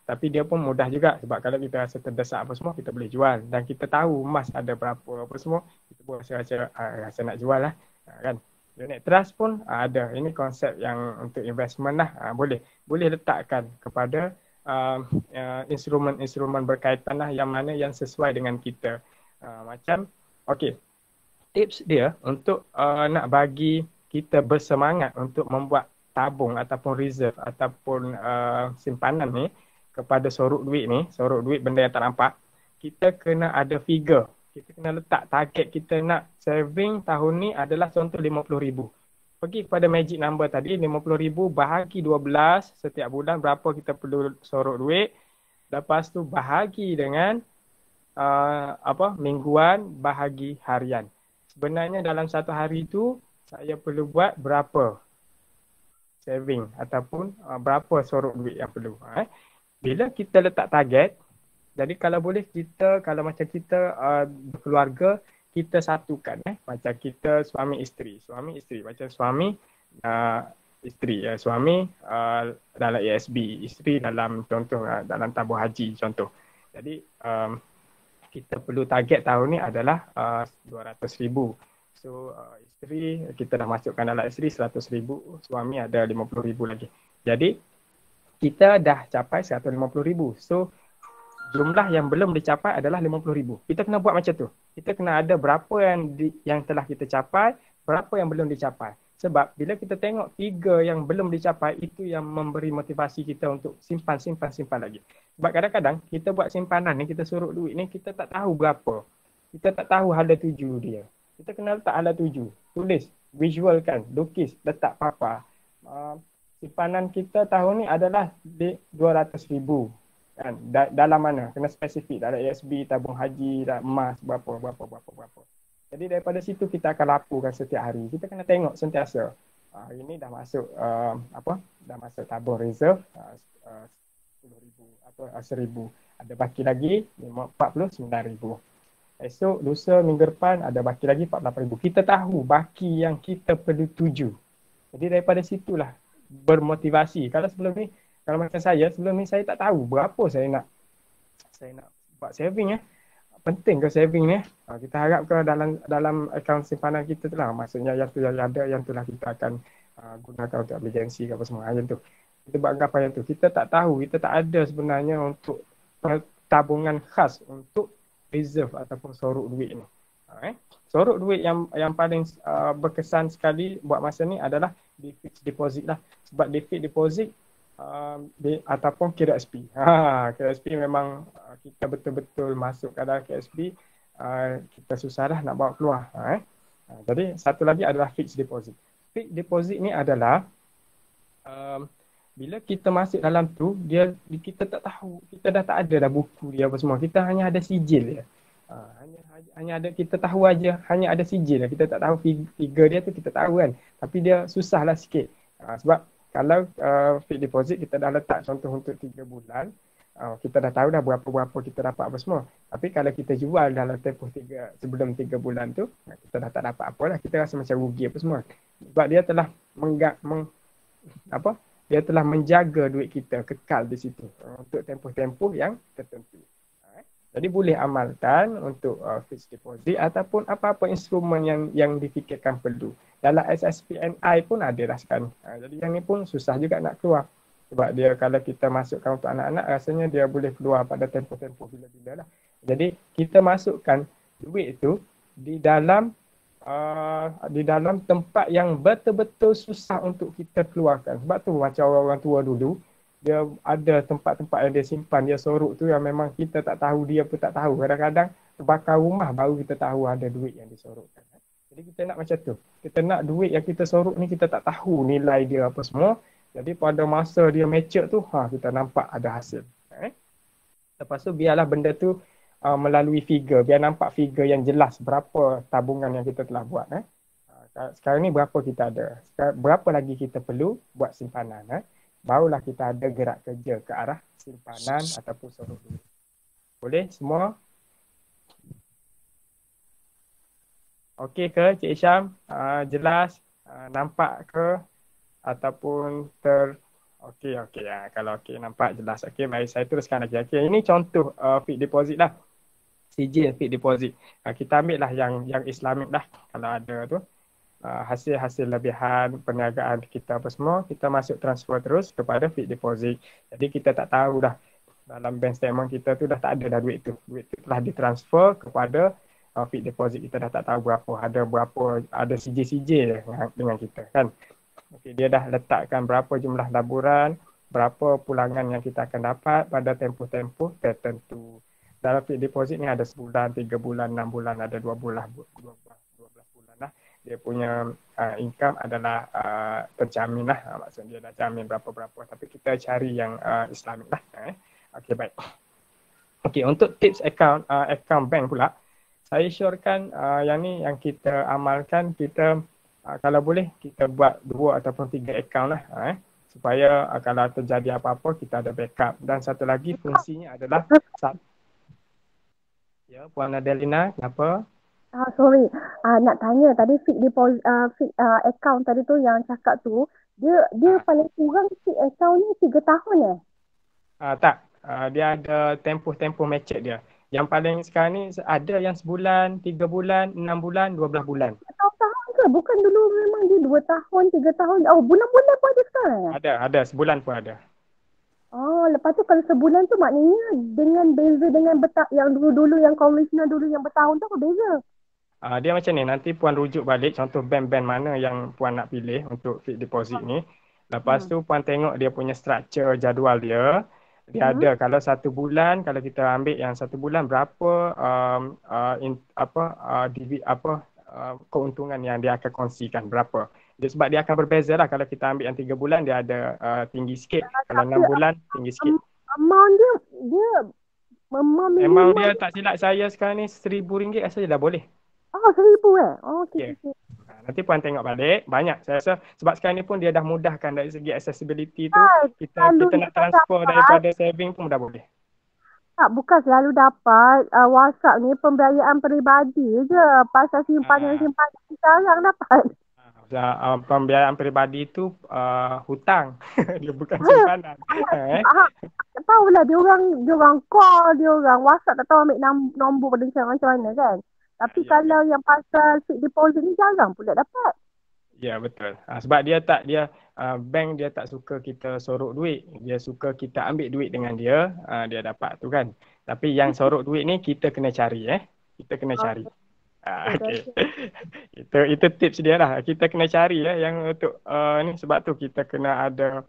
tapi dia pun mudah juga, sebab kalau kita rasa terdesak apa semua, kita boleh jual, dan kita tahu emas ada berapa apa semua, kita pun rasa nak jual lah kan. Unit trust pun ada, ini konsep yang untuk investment lah, boleh letakkan kepada instrumen-instrumen berkaitan lah, yang mana yang sesuai dengan kita. Tips dia untuk nak bagi kita bersemangat untuk membuat tabung ataupun reserve ataupun simpanan ni kepada sorok duit benda yang tak nampak, kita kena ada figure. Kita kena letak target kita nak saving tahun ni adalah contoh RM50,000. Pergi kepada magic number tadi, RM50,000 bahagi 12 setiap bulan, berapa kita perlu sorok duit. Lepas tu bahagi dengan mingguan, bahagi harian. Sebenarnya dalam satu hari tu saya perlu buat berapa saving ataupun berapa sorok duit yang perlu. Bila kita letak target, jadi kalau boleh kalau macam kita berkeluarga, kita satukan. Macam kita suami isteri, macam suami isteri, suami dalam ASB, isteri dalam contoh dalam tabung haji contoh. Jadi kita perlu target tahun ni adalah RM200,000. So isteri, kita dah masukkan dalam isteri RM100,000, suami ada RM50,000 lagi. Jadi kita dah capai RM150,000. So jumlah yang belum dicapai adalah RM50,000. Kita kena buat macam tu. Kita kena ada berapa yang telah kita capai, berapa yang belum dicapai. Sebab bila kita tengok figure yang belum dicapai, itu yang memberi motivasi kita untuk simpan lagi. Sebab kadang-kadang kita buat simpanan ni, kita suruh duit ni, kita tak tahu berapa. Kita tak tahu hala tuju dia. Kita kena letak hala tuju. Tulis, visualkan, lukis, letak papa. Simpanan kita tahun ni adalah RM200,000. Kan? Dalam mana? Kena spesifik. Dalam ASB, tabung haji, emas, berapa. Jadi daripada situ kita akan laporkan setiap hari. Kita kena tengok sentiasa. Hari ni dah masuk dah masuk tabung reserve RM10,000 atau RM1,000. Ada baki lagi RM49,000. Esok, lusa, minggu depan ada baki lagi RM48,000. Kita tahu baki yang kita perlu tuju. Jadi daripada situlah bermotivasi. Kalau macam saya, sebelum ni saya tak tahu berapa saya nak buat saving. Penting ke saving ni? Kita harap ke dalam akaun simpanan kita tu lah. Maksudnya yang tu yang ada, yang tu lah kita akan gunakan untuk emergency ke apa semua. Yang tu. Kita buat anggapan yang tu. Kita tak tahu, kita tak ada sebenarnya untuk tabungan khas untuk reserve ataupun sorok duit ni. Sorok duit yang paling berkesan sekali buat masa ni adalah di fixed deposit lah. Sebab di fixed deposit ataupun KSP. KSP memang kita betul-betul masuk ke dalam KSP, kita susah lah nak bawa keluar. Jadi satu lagi adalah fixed deposit. Fixed deposit ni adalah bila kita masuk dalam tu, kita tak tahu, kita dah tak ada dah buku dia apa semua. Kita hanya ada sijil je. Hanya ada, kita tahu aja, hanya ada sijil. Kita tak tahu figure dia tu, kita tahu kan. Tapi dia susah lah sikit. Sebab kalau fixed deposit kita dah letak contoh untuk 3 bulan, kita dah tahu dah berapa kita dapat apa semua. Tapi kalau kita jual dalam tempoh sebelum 3 bulan tu, kita dah tak dapat apa lah. Kita rasa macam rugi apa semua. Sebab dia telah dia telah menjaga duit kita kekal di situ untuk tempoh-tempoh yang tertentu. Jadi boleh amalkan untuk fixed deposit ataupun apa-apa instrumen yang difikirkan perlu. Dalam SSPNI pun ada dah sekarang. Jadi yang ni pun susah juga nak keluar. Sebab dia kalau kita masukkan untuk anak-anak, rasanya dia boleh keluar pada tempoh-tempoh bila-bila lah. Jadi kita masukkan duit itu di dalam di dalam tempat yang betul-betul susah untuk kita keluarkan. Sebab tu macam orang-orang tua dulu, dia ada tempat-tempat yang dia simpan, dia sorok tu yang memang kita tak tahu, dia pun tak tahu. Kadang-kadang terbakar rumah baru kita tahu ada duit yang disorokkan. Jadi kita nak macam tu. Kita nak duit yang kita sorok ni kita tak tahu nilai dia apa semua. Jadi pada masa dia mature tu, kita nampak ada hasil. Lepas tu biarlah benda tu melalui figure, biar nampak figure yang jelas berapa tabungan yang kita telah buat. Sekarang ni berapa kita ada, berapa lagi kita perlu buat simpanan. Barulah kita ada gerak kerja ke arah simpanan ataupun sorok duit. Boleh semua? Okey ke Cik Syam? Jelas? Nampak ke? Ataupun Okey. Kalau okey nampak jelas. Okey, mari saya teruskan lagi. Okey, ini contoh fixed deposit lah. Sijil fixed deposit. Kita ambil lah yang Islamik lah. Kalau ada tu. Hasil lebihan perniagaan kita apa semua, kita masuk transfer terus kepada fixed deposit. Jadi kita tak tahu dah dalam bank statement kita tu dah tak ada dah duit tu. Duit tu telah ditransfer kepada fixed deposit. Kita dah tak tahu ada sijil-sijil dengan kita kan. Okay, dia dah letakkan berapa jumlah laburan, berapa pulangan yang kita akan dapat pada tempoh-tempoh tertentu. Dalam fixed deposit ni ada sebulan, 3 bulan, 6 bulan, ada 12 bulan lah. Dia punya income adalah terjamin lah. Maksudnya dia dah jamin berapa-berapa. Tapi kita cari yang Islamik lah. Okey, baik. Okey, untuk tips account bank pula, saya syorkan yang ni yang kita amalkan, kita kalau boleh kita buat 2 ataupun 3 account lah. Supaya kalau terjadi apa-apa kita ada backup. Dan satu lagi fungsinya adalah ya, Puan Adelina, kenapa? Sorry, nak tanya tadi fixed deposit, fixed account tadi tu yang cakap tu, dia paling kurang fixed account ni 3 tahun Tak, dia ada tempoh-tempoh matured dia. Yang paling sekarang ni ada yang sebulan, 3 bulan, 6 bulan, 12 bulan. Tahun ke? Bukan dulu memang dia 2 tahun, 3 tahun. Oh, bulan-bulan pun ada sekarang Ada, sebulan pun ada. Oh, lepas tu kalau sebulan tu maknanya dengan beza dengan yang dulu-dulu yang konvensional dulu yang bertahun tu apa beza? Dia macam ni, nanti Puan rujuk balik contoh bank-bank mana yang Puan nak pilih untuk fixed deposit ni. Lepas tu Puan tengok dia punya structure jadual dia. Dia ada kalau 1 bulan, kalau kita ambil yang 1 bulan berapa keuntungan yang dia akan kongsikan, berapa. Sebab dia akan berbeza lah. Kalau kita ambil yang 3 bulan dia ada tinggi sikit. Kalau 6 bulan tinggi sikit. Amount dia memang dia tak silap saya sekarang ni RM1,000 rasa dah boleh. Oh, RM1,000 Oh, okey. Nanti Puan tengok balik. Banyak saya rasa. Sebab sekarang ni pun dia dah mudahkan dari segi accessibility tu. Kita nak transfer daripada saving pun dah boleh. Tak, bukan selalu dapat WhatsApp ni pembiayaan peribadi je. Pasal simpanan sekarang dapat. Pembiayaan peribadi tu hutang. Dia bukan simpanan. Tak tahulah dia orang call, dia orang WhatsApp tak tahu ambil nombor macam mana kan. Tapi kalau yang pasal fixed deposit ni jarang pula dapat. Ya, betul. Sebab bank dia tak suka kita sorok duit. Dia suka kita ambil duit dengan dia dapat tu kan. Tapi yang sorok duit ni kita kena cari Kita kena cari. Okay. Itu tips dia lah. Kita kena cari yang untuk ni, sebab tu kita kena ada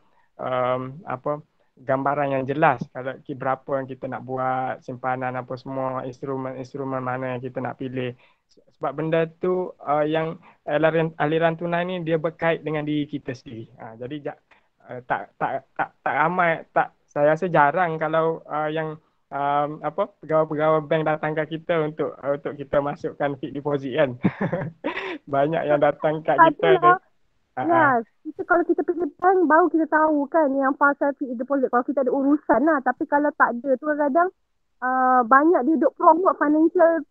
gambaran yang jelas kalau berapa yang kita nak buat, simpanan apa semua, instrumen mana yang kita nak pilih. Sebab benda tu yang aliran tunai ni dia berkait dengan diri kita sendiri. Jadi tak ramai, saya rasa jarang kalau yang pegawai-pegawai bank datang kat kita untuk kita masukkan fixed deposit kan. Banyak yang datang kat kita. Kalau kita pergi bank baru kita tahu kan yang pasal fixed deposit kalau kita ada urusan lah. Tapi kalau tak ada tu kadang banyak dia duk promote financial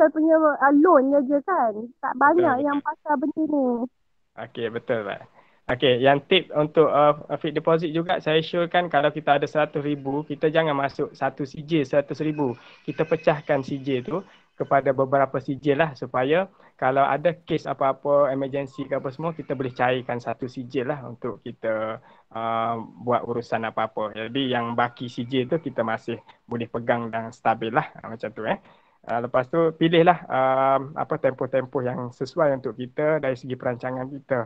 punya loan je kan. Tak banyak betul. Yang pasal benda ni. Okey, betul Pak. Okey, yang tip untuk fixed deposit juga saya syorkan kalau kita ada 100,000, kita jangan masuk satu sijil 100,000. Kita pecahkan sijil tu kepada beberapa sijil lah supaya kalau ada kes apa-apa emergency ke apa semua kita boleh cairkan satu sijil lah untuk kita buat urusan apa-apa. Jadi yang baki sijil tu kita masih boleh pegang dan stabil lah macam tu Lepas tu pilihlah apa tempoh-tempoh yang sesuai untuk kita dari segi perancangan kita.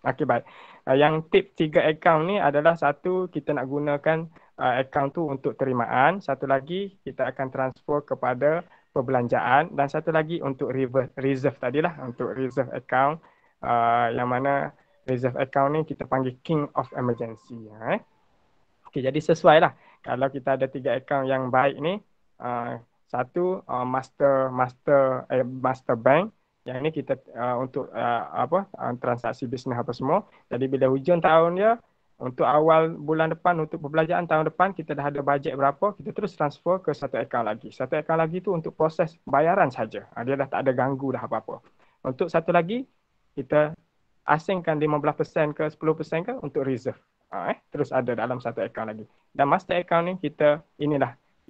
Okey, baik. Yang tip 3 akaun ni adalah satu, kita nak gunakan akaun tu untuk terimaan, satu lagi kita akan transfer kepada perbelanjaan, dan satu lagi untuk reserve tadilah, untuk reserve account, yang mana reserve account ni kita panggil king of emergency. Okey, jadi sesuai lah. Kalau kita ada 3 akaun yang baik ni, satu master bank. Yang ini kita untuk transaksi bisnes apa semua. Jadi bila hujung tahun dia, untuk awal bulan depan, untuk perbelanjaan tahun depan, kita dah ada bajet berapa, kita terus transfer ke satu akaun lagi. Satu akaun lagi tu untuk proses bayaran saja. Dia dah tak ada ganggu dah apa-apa. Untuk satu lagi, kita asingkan 15% ke 10% ke untuk reserve. Terus ada dalam satu akaun lagi. Dan master account ni kita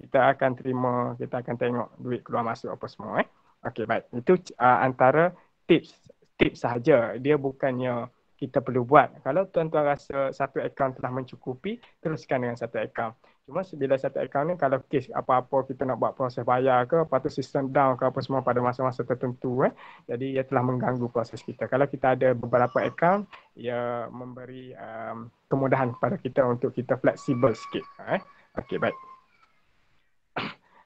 akan terima, kita akan tengok duit keluar masuk apa semua. Okey, baik. Itu antara tips sahaja. Dia bukannya kita perlu buat. Kalau tuan-tuan rasa satu akaun telah mencukupi, teruskan dengan satu akaun. Cuma bila satu akaun ni, kalau kes apa-apa kita nak buat proses bayar ke, apa tu sistem down ke apa semua pada masa-masa tertentu, jadi ia telah mengganggu proses kita. Kalau kita ada beberapa akaun, ia memberi kemudahan kepada kita untuk kita fleksibel sikit. Okey, baik.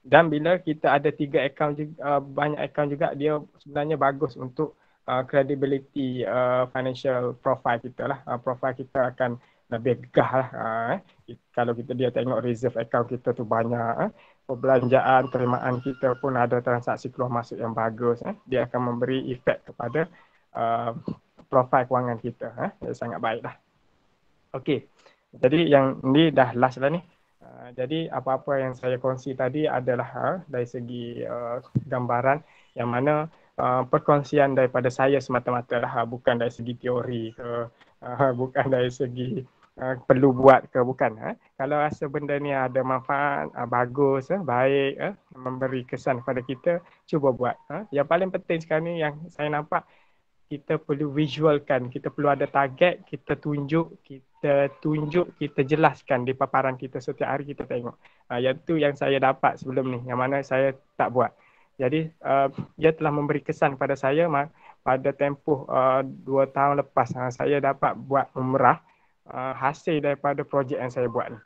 Dan bila kita ada 3 akaun juga, banyak akaun juga, dia sebenarnya bagus untuk credibility financial profile kita lah. Profile kita akan lebih gegah lah. Kalau dia tengok reserve account kita tu banyak, perbelanjaan, terimaan kita pun ada transaksi keluar masuk yang bagus, dia akan memberi efek kepada profile kewangan kita. Dia sangat baik lah. Okey, jadi yang ni dah last lah ni. Jadi apa-apa yang saya kongsi tadi adalah dari segi gambaran, yang mana perkongsian daripada saya semata-mata lah, bukan dari segi teori ke, bukan dari segi perlu buat ke, bukan. Kalau rasa benda ni ada manfaat, bagus, baik, memberi kesan kepada kita, cuba buat. Yang paling penting sekarang ni yang saya nampak, kita perlu visualkan, kita perlu ada target, kita tunjuk, kita jelaskan di paparan kita setiap hari kita tengok. Yang tu yang saya dapat sebelum ni, yang mana saya tak buat. Jadi dia telah memberi kesan pada saya pada tempoh 2 tahun lepas, saya dapat buat umrah hasil daripada projek yang saya buat ni.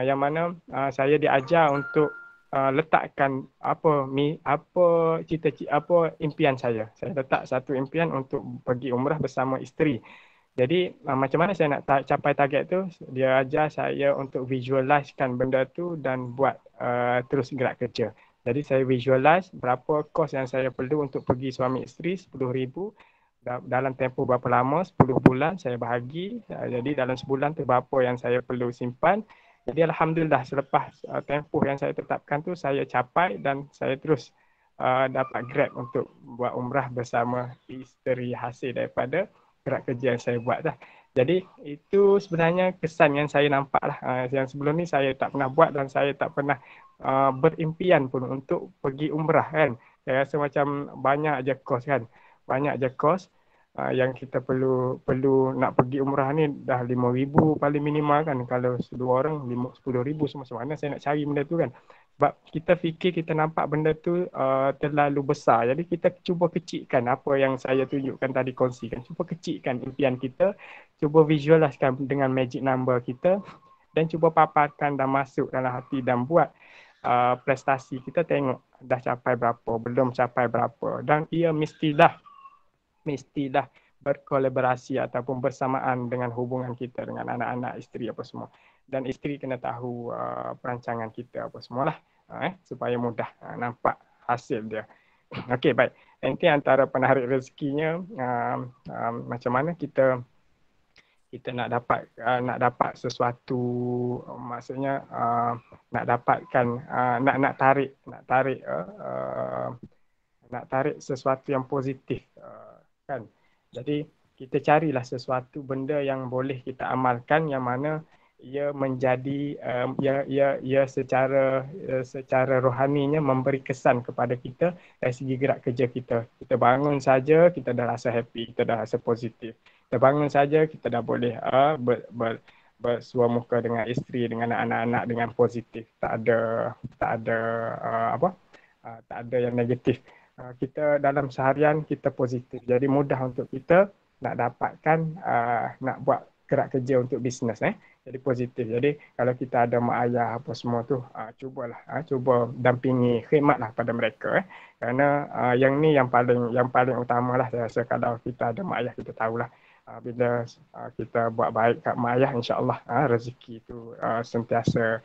Yang mana saya diajar untuk letakkan apa cita-cita, apa impian saya. Saya letak satu impian untuk pergi umrah bersama isteri. Jadi macam mana saya nak capai target tu, dia ajar saya untuk visualizekan benda tu dan buat terus gerak kerja. Jadi saya visualize berapa kos yang saya perlu untuk pergi suami isteri, 10,000. Dalam tempoh berapa lama, 10 bulan saya bahagi. Jadi dalam sebulan tu berapa yang saya perlu simpan. Jadi alhamdulillah selepas tempoh yang saya tetapkan tu, saya capai dan saya terus dapat grab untuk buat umrah bersama isteri hasil daripada gerak kerja yang saya buat dah. Jadi itu sebenarnya kesan yang saya nampak lah. Yang sebelum ni saya tak pernah buat dan saya tak pernah berimpian pun untuk pergi umrah kan. Saya rasa macam banyak je kos kan. Banyak je kos. Yang kita perlu nak pergi umrah ni dah 5,000 paling minimal kan. Kalau 2 orang 10,000 semua, mana saya nak cari benda tu kan. Sebab kita fikir, kita nampak benda tu terlalu besar. Jadi kita cuba kecilkan apa yang saya tunjukkan tadi, kongsikan. Cuba kecilkan impian kita, cuba visualiskan dengan magic number kita, dan cuba paparkan dan masuk dalam hati dan buat prestasi kita, tengok dah capai berapa, belum capai berapa. Dan ia mestilah berkolaborasi ataupun bersamaan dengan hubungan kita dengan anak-anak, isteri apa semua. Dan isteri kena tahu perancangan kita apa semualah, supaya mudah nampak hasil dia. Okey, baik. Nanti antara penarik rezekinya, macam mana kita nak dapat sesuatu, maksudnya nak dapatkan, nak tarik sesuatu yang positif, kan. Jadi kita carilah sesuatu benda yang boleh kita amalkan, yang mana ia menjadi ia secara rohaninya memberi kesan kepada kita dari segi gerak kerja kita. Kita bangun saja kita dah rasa happy, kita dah rasa positif. Kita bangun saja kita dah boleh bersua muka dengan isteri, dengan anak-anak dengan positif. Tak ada tak ada yang negatif. Kita dalam seharian kita positif. Jadi mudah untuk kita nak dapatkan nak buat gerak kerja untuk bisnes Jadi positif. Jadi kalau kita ada mak ayah apa semua tu cubalah cuba dampingi, khidmatlah pada mereka Kerana yang ni yang paling utamalah saya rasa. Kalau kita ada mak ayah kita tahulah bila kita buat baik kat mak ayah, insya-Allah rezeki tu sentiasa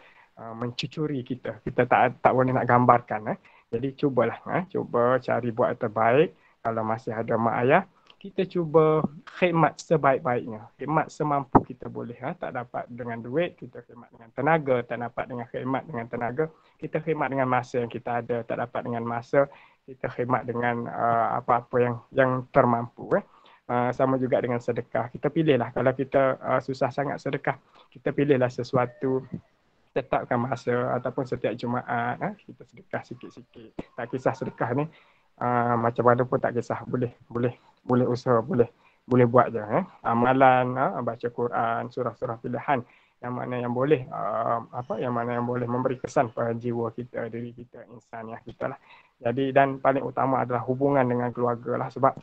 mencucuri kita. Kita tak boleh nak gambarkan Jadi cubalah cuba cari buat yang terbaik. Kalau masih ada mak ayah, kita cuba khidmat sebaik-baiknya. Khidmat semampu kita boleh. Tak dapat dengan duit, kita khidmat dengan tenaga. Tak dapat dengan khidmat dengan tenaga, kita khidmat dengan masa yang kita ada. Tak dapat dengan masa, kita khidmat dengan apa-apa yang termampu. Sama juga dengan sedekah. Kita pilihlah, kalau kita susah sangat sedekah, kita pilihlah sesuatu, tetapkan masa ataupun setiap Jumaat kita sedekah sikit-sikit. Tak kisah sedekah ni macam mana pun tak kisah, boleh usaha, boleh buat je amalan, baca Quran, surah-surah pilihan yang mana yang boleh memberi kesan pada jiwa kita, diri kita, insaniah kita lah. Jadi dan paling utama adalah hubungan dengan keluarga lah, sebab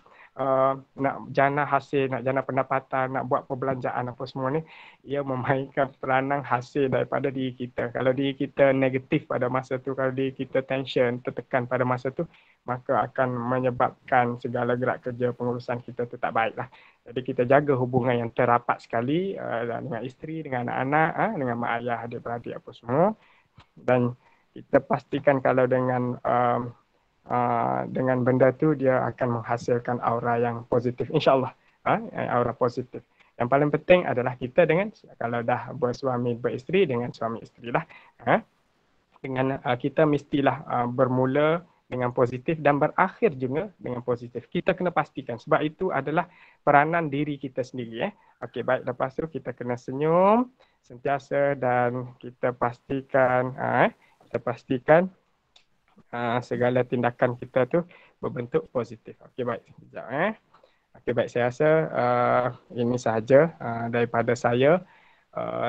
nak jana hasil, nak jana pendapatan, nak buat perbelanjaan apa semua ni, ia memainkan peranan hasil daripada diri kita. Kalau diri kita negatif pada masa tu, kalau diri kita tension, tertekan pada masa tu, maka akan menyebabkan segala gerak kerja pengurusan kita tu tak baik lah. Jadi kita jaga hubungan yang terapat sekali dengan isteri, dengan anak-anak, dengan mak ayah, adik-beradik apa semua. Dan kita pastikan kalau dengan benda tu dia akan menghasilkan aura yang positif, insya-Allah. Aura positif. Yang paling penting adalah kita kalau dah bersuami beristeri, dengan suami isteri lah. Dengan kita mestilah bermula dengan positif dan berakhir juga dengan positif. Kita kena pastikan, sebab itu adalah peranan diri kita sendiri. Okey, baik, lepas tu kita kena senyum sentiasa dan kita pastikan segala tindakan kita tu berbentuk positif. Okey, baik. Sekejap Okey, baik, saya rasa ini sahaja daripada saya,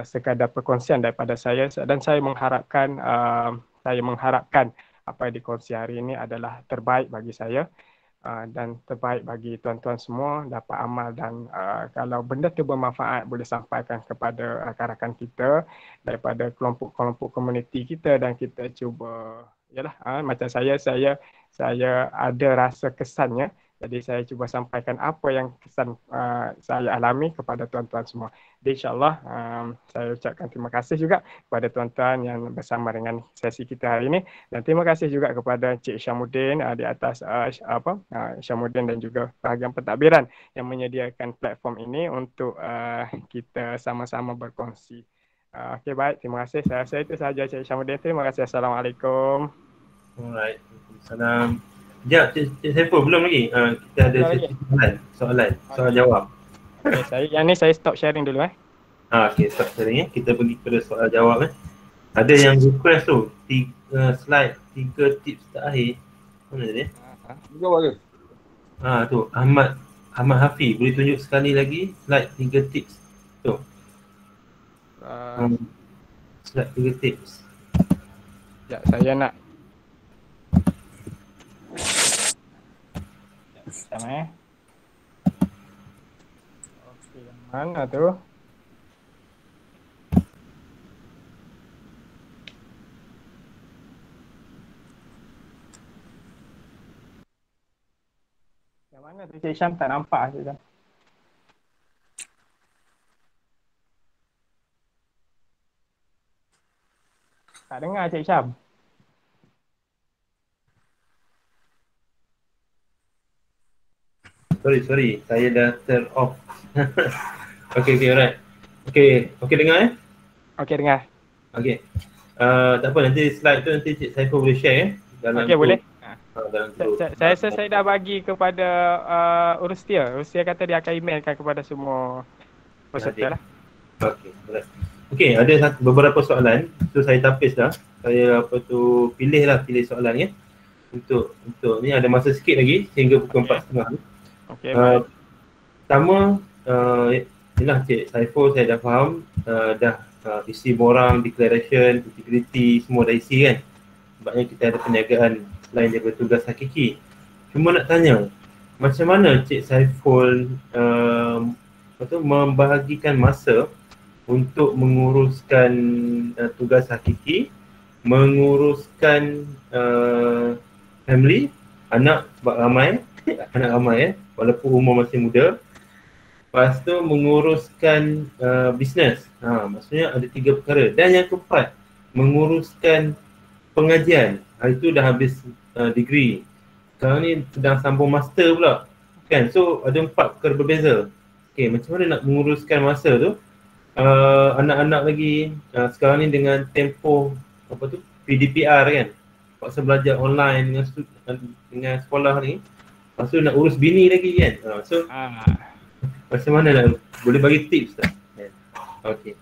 sekadar perkongsian daripada saya, dan saya mengharapkan apa yang dikongsi hari ini adalah terbaik bagi saya dan terbaik bagi tuan-tuan semua dapat amal. Dan kalau benda tu bermanfaat, boleh sampaikan kepada rakan-rakan kita daripada kelompok-kelompok komuniti kita, dan kita cuba macam saya ada rasa kesannya, jadi saya cuba sampaikan apa yang kesan saya alami kepada tuan-tuan semua. Jadi insya-Allah saya ucapkan terima kasih juga kepada tuan-tuan yang bersama dengan sesi kita hari ini, dan terima kasih juga kepada Cik Syamuddin di atas Syamuddin dan juga bahagian pentadbiran yang menyediakan platform ini untuk kita sama-sama berkongsi. Okey, baik, terima kasih. Saya rasa itu sahaja Cik Syamuddin. Terima kasih. Assalamualaikum. Alright, Waalaikumsalam. Sekejap, Cik Saiful, belum lagi. Kita ada soalan jawab. Okay, yang ni saya stop sharing dulu Okay, stop sharing Kita pergi kepada soal jawab Ada yang request tu 3 slide, 3 tips terakhir. Mana dia? Tu Ahmad Hafiz, boleh tunjuk sekali lagi slide 3 tips tu. Slide 3 tips. Ya, saya nak sama Okey, yang mana tu? Yang mana tu Cik Syam? Tak nampak Cik Syam. Tak dengar Cik Syam. Sorry, saya dah turn off. Okay, alright. Okay, dengar Okey, dengar. Okay. Tak apa, nanti slide tu nanti Cik Saiful boleh share dalam Okey, boleh. Dalam Saya rasa saya dah bagi kepada Urustia. Urustia kata dia akan emailkan kepada semua peserta lah. Okay, alright. Okay, ada beberapa soalan. So saya tapis dah. Saya pilih soalan Untuk ni ada masa sikit lagi sehingga pukul 4.30. Okey, baik. Pertama, inilah Cik Saiful, saya dah faham dah isi borang, declaration, integrity semua dah isi kan. Sebabnya kita ada perniagaan selain daripada tugas hakiki. Cuma nak tanya, macam mana Cik Saiful membahagikan masa untuk menguruskan tugas hakiki, menguruskan family, anak sebab ramai, anak ramai walaupun umur masih muda. Lepas tu menguruskan bisnes. Maksudnya ada 3 perkara. Dan yang keempat, menguruskan pengajian. Itu dah habis degree. Sekarang ni sedang sambung master pula. Kan? So ada 4 perkara berbeza. Okay, macam mana nak menguruskan masa tu? Anak-anak lagi sekarang ni dengan tempoh PDPR kan. Paksa belajar online dengan sekolah ni. Lepas tu nak urus bini lagi kan. Macam mana nak, boleh bagi tips tak? Okey.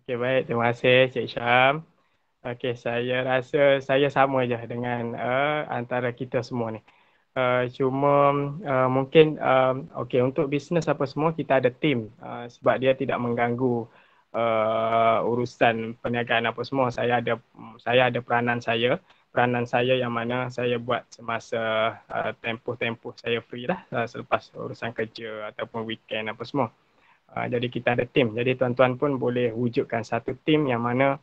Okey, baik. Terima kasih Cik Syam. Okey, saya rasa saya sama je dengan antara kita semua ni. Cuma mungkin okey, untuk bisnes apa semua kita ada tim sebab dia tidak mengganggu urusan perniagaan apa semua. Saya ada peranan saya yang mana saya buat semasa tempoh-tempoh saya free lah selepas urusan kerja ataupun weekend apa semua. Jadi kita ada tim. Jadi tuan-tuan pun boleh wujudkan satu tim yang mana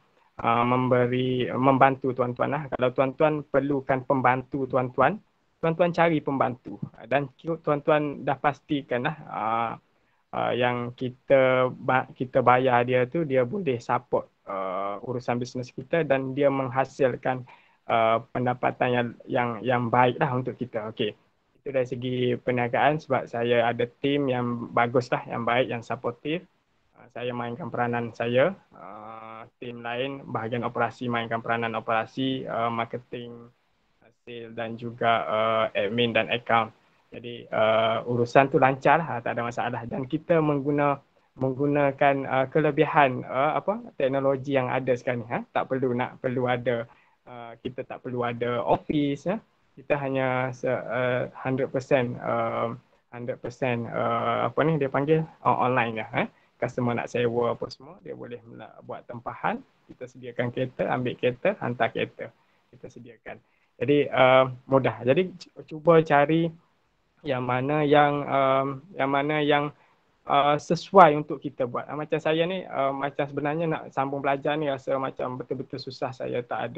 membantu tuan-tuan lah. Kalau tuan-tuan perlukan pembantu tuan-tuan cari pembantu dan tuan-tuan dah pastikan lah yang kita bayar dia tu dia boleh support urusan bisnes kita dan dia menghasilkan pendapatan yang baik lah untuk kita. Okey. Itu dari segi perniagaan sebab saya ada tim yang bagus lah, yang baik, yang supportive. Saya mainkan peranan saya. Tim lain bahagian operasi mainkan peranan operasi, marketing, sales dan juga admin dan account. Jadi urusan tu lancar lah, tak ada masalah. Dan kita menggunakan kelebihan teknologi yang ada sekarang ni. Tak perlu ada kita tak perlu ada office. Kita hanya 100% dia panggil online lah. Customer nak sewa apa semua, dia boleh buat tempahan, kita sediakan kereta, ambil kereta, hantar kereta, kita sediakan. Jadi mudah. Jadi cuba cari yang mana yang sesuai untuk kita buat. Macam saya ni, macam sebenarnya nak sambung belajar ni rasa macam betul-betul susah. Saya tak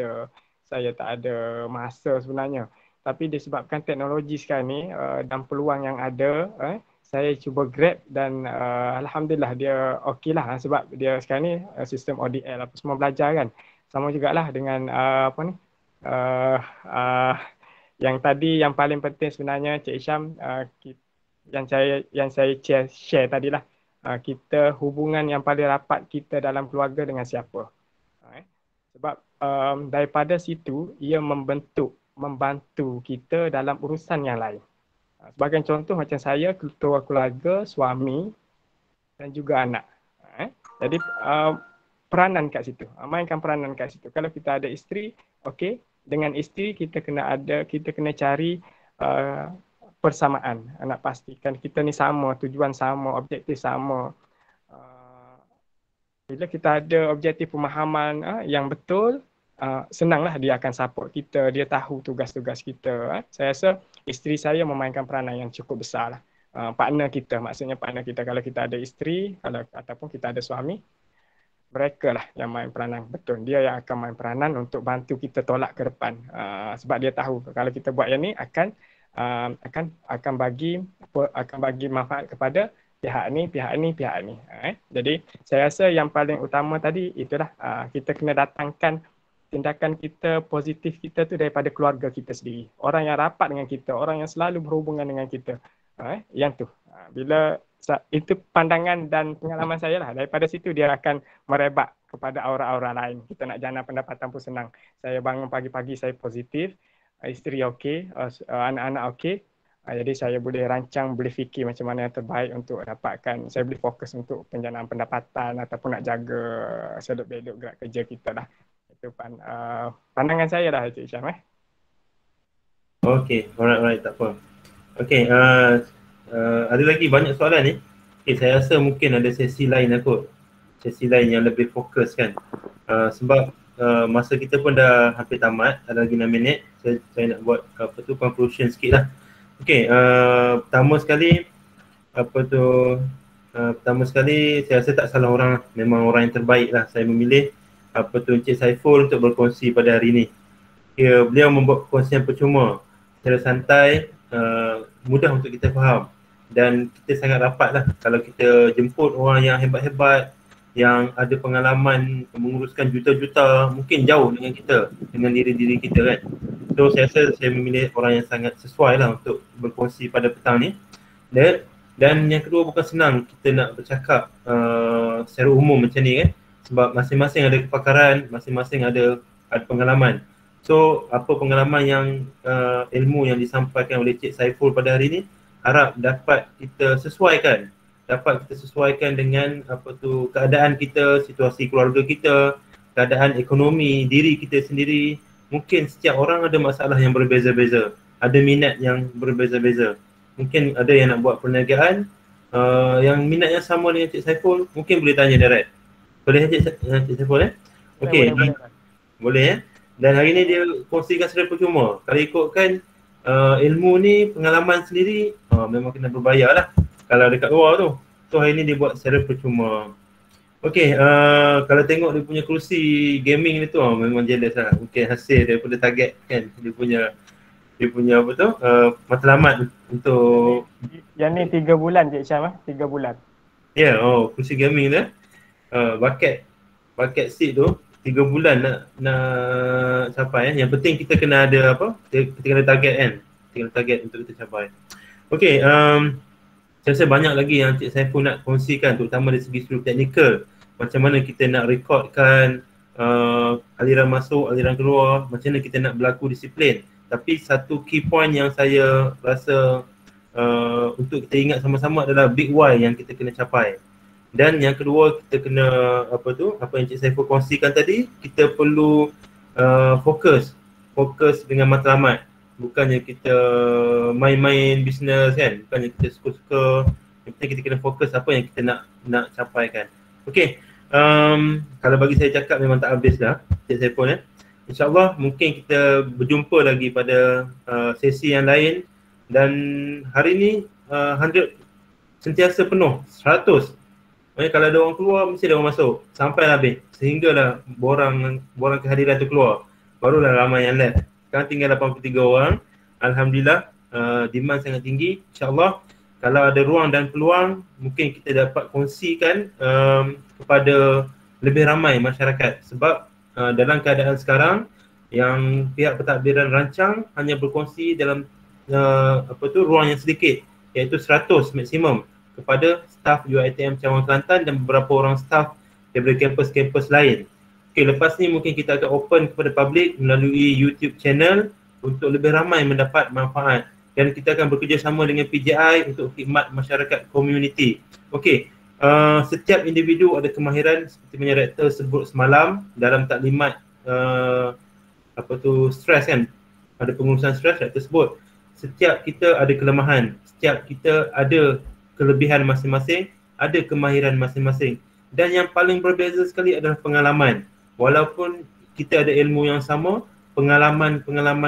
ada masa sebenarnya. Tapi disebabkan teknologi sekarang ni dan peluang yang ada, saya cuba grab dan alhamdulillah dia okey lah sebab dia sekarang ni sistem ODL apa semua belajar kan. Sama jugalah dengan yang tadi yang paling penting sebenarnya Cik Syam, yang saya share tadilah, kita hubungan yang paling rapat kita dalam keluarga dengan siapa. Sebab daripada situ ia membantu kita dalam urusan yang lain. Sebagai contoh macam saya, ketua keluarga, suami dan juga anak. Jadi peranan kat situ, mainkan peranan kat situ. Kalau kita ada isteri, okey, dengan isteri kita kena cari persamaan. Nak pastikan kita ni sama, tujuan sama, objektif sama. Bila kita ada objektif pemahaman yang betul, senanglah dia akan support kita, dia tahu tugas-tugas kita. Saya rasa isteri saya memainkan peranan yang cukup besar lah. Partner kita, maksudnya partner kita, kalau kita ada isteri ataupun kita ada suami, mereka lah yang main peranan betul. Dia yang akan main peranan untuk bantu kita tolak ke depan. Sebab dia tahu kalau kita buat yang ni akan bagi manfaat kepada pihak ni. Jadi saya rasa yang paling utama tadi itulah, kita kena datangkan tindakan kita, positif kita tu daripada keluarga kita sendiri. Orang yang rapat dengan kita, orang yang selalu berhubungan dengan kita. Yang tu. Bila itu pandangan dan pengalaman saya lah. Daripada situ dia akan merebak kepada aura-aura lain. Kita nak jana pendapatan pun senang. Saya bangun pagi-pagi saya positif, isteri okey, anak-anak okey. Jadi saya boleh rancang, boleh fikir macam mana yang terbaik untuk dapatkan. Saya boleh fokus untuk penjanaan pendapatan ataupun nak jaga seluk-beluk gerak kerja kita lah. Itu pandangan saya lah Cik Syam. Okey, alright, tak apa. Okey, ada lagi banyak soalan ni. Okey, saya rasa mungkin ada sesi lain lah kot. Sesi lain yang lebih fokus kan. Sebab masa kita pun dah hampir tamat, ada lagi 6 minit. Saya nak buat conclusion sikit lah. Okay, pertama sekali saya rasa tak salah orang lah. Memang orang yang terbaik lah saya memilih Encik Saiful untuk berkongsi pada hari ini. Beliau membuat perkongsian percuma secara santai, mudah untuk kita faham, dan kita sangat rapat lah kalau kita jemput orang yang hebat-hebat, yang ada pengalaman menguruskan juta-juta, mungkin jauh dengan kita, dengan diri-diri kita kan. So saya rasa saya memilih orang yang sangat sesuai lah untuk berkongsi pada petang ni. Dan yang kedua, bukan senang kita nak bercakap secara umum macam ni kan, sebab masing-masing ada kepakaran, masing-masing ada pengalaman. So apa pengalaman yang ilmu yang disampaikan oleh Cik Saiful pada hari ni, harap dapat kita sesuaikan dengan keadaan kita, situasi keluarga kita, keadaan ekonomi diri kita sendiri. Mungkin setiap orang ada masalah yang berbeza-beza, ada minat yang berbeza-beza. Mungkin ada yang nak buat perniagaan, yang minat yang sama dengan Cik Saiful, mungkin boleh tanya direct. Boleh Cik Saiful Okey, boleh. Dan hari ni dia kongsikan secara percuma. Kalau ikutkan ilmu ni, pengalaman sendiri, memang kena berbayar lah kalau dekat luar tu. So hari ni dia buat secara percuma. Okey, kalau tengok dia punya kerusi gaming ni tu, memang jealous lah. Mungkin hasil daripada target kan, dia punya matlamat untuk yang ni 3 bulan Cik Syam 3 bulan. Ya, kerusi gaming tu. Bucket seat tu 3 bulan nak capai. Yang penting kita kena ada kita kena target kan. Kita kena target untuk kita capai. Okey, saya rasa banyak lagi yang Cik Saiful nak kongsikan, terutama dari segi sudut teknikal. Macam mana kita nak rekodkan aliran masuk, aliran keluar, macam mana kita nak berlaku disiplin. Tapi satu key point yang saya rasa untuk kita ingat sama-sama adalah big why yang kita kena capai. Dan yang kedua, kita kena apa yang Cik Saiful kongsikan tadi, kita perlu fokus dengan matlamat. Bukannya kita main-main bisnes kan, bukannya kita suka-suka. Yang penting kita kena fokus apa yang kita nak capaikan. Okey, kalau bagi saya cakap memang tak habis dah Cik Saiful InsyaAllah mungkin kita berjumpa lagi pada sesi yang lain. Dan hari ni 100 sentiasa penuh, 100. Kalau ada orang keluar, mesti ada orang masuk sampai habis, sehinggalah borang kehadiran tu keluar, barulah ramai yang left. Sekarang tinggal 83 orang. Alhamdulillah, demand sangat tinggi. InsyaAllah kalau ada ruang dan peluang, mungkin kita dapat kongsikan kepada lebih ramai masyarakat. Sebab dalam keadaan sekarang yang pihak pentadbiran rancang hanya berkongsi dalam ruang yang sedikit, iaitu 100 maksimum kepada staf UiTM Cabang Kelantan dan beberapa orang staf daripada kampus-kampus lain. Okay, lepas ni mungkin kita akan open kepada public melalui YouTube channel untuk lebih ramai mendapat manfaat, dan kita akan bekerjasama dengan PJI untuk khidmat masyarakat komuniti. Okey, setiap individu ada kemahiran seperti yang rektor sebut semalam dalam taklimat stres kan, ada pengurusan stres. Rektor sebut setiap kita ada kelemahan, setiap kita ada kelebihan masing-masing, ada kemahiran masing-masing, dan yang paling berbeza sekali adalah pengalaman. Walaupun kita ada ilmu yang sama, pengalaman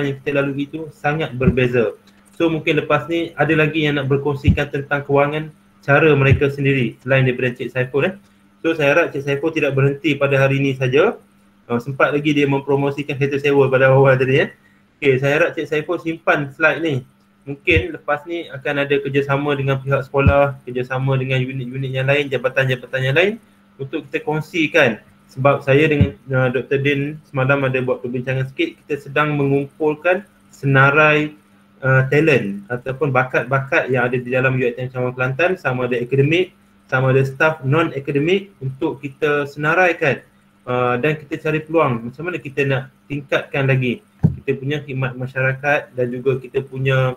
yang kita lalui itu sangat berbeza. So mungkin lepas ni ada lagi yang nak berkongsikan tentang kewangan cara mereka sendiri selain daripada Cik Saiful So saya harap Cik Saiful tidak berhenti pada hari ini saja. Sempat lagi dia mempromosikan kereta sewa pada awal tadi Okay, saya harap Cik Saiful simpan slide ni. Mungkin lepas ni akan ada kerjasama dengan pihak sekolah, kerjasama dengan unit-unit yang lain, jabatan-jabatan yang lain untuk kita kongsikan. Sebab saya dengan Dr. Din semalam ada buat perbincangan sikit, kita sedang mengumpulkan senarai talent ataupun bakat-bakat yang ada di dalam UiTM Cabang Kelantan, sama ada akademik, sama ada staff non-akademik, untuk kita senaraikan dan kita cari peluang macam mana kita nak tingkatkan lagi kita punya khidmat masyarakat, dan juga kita punya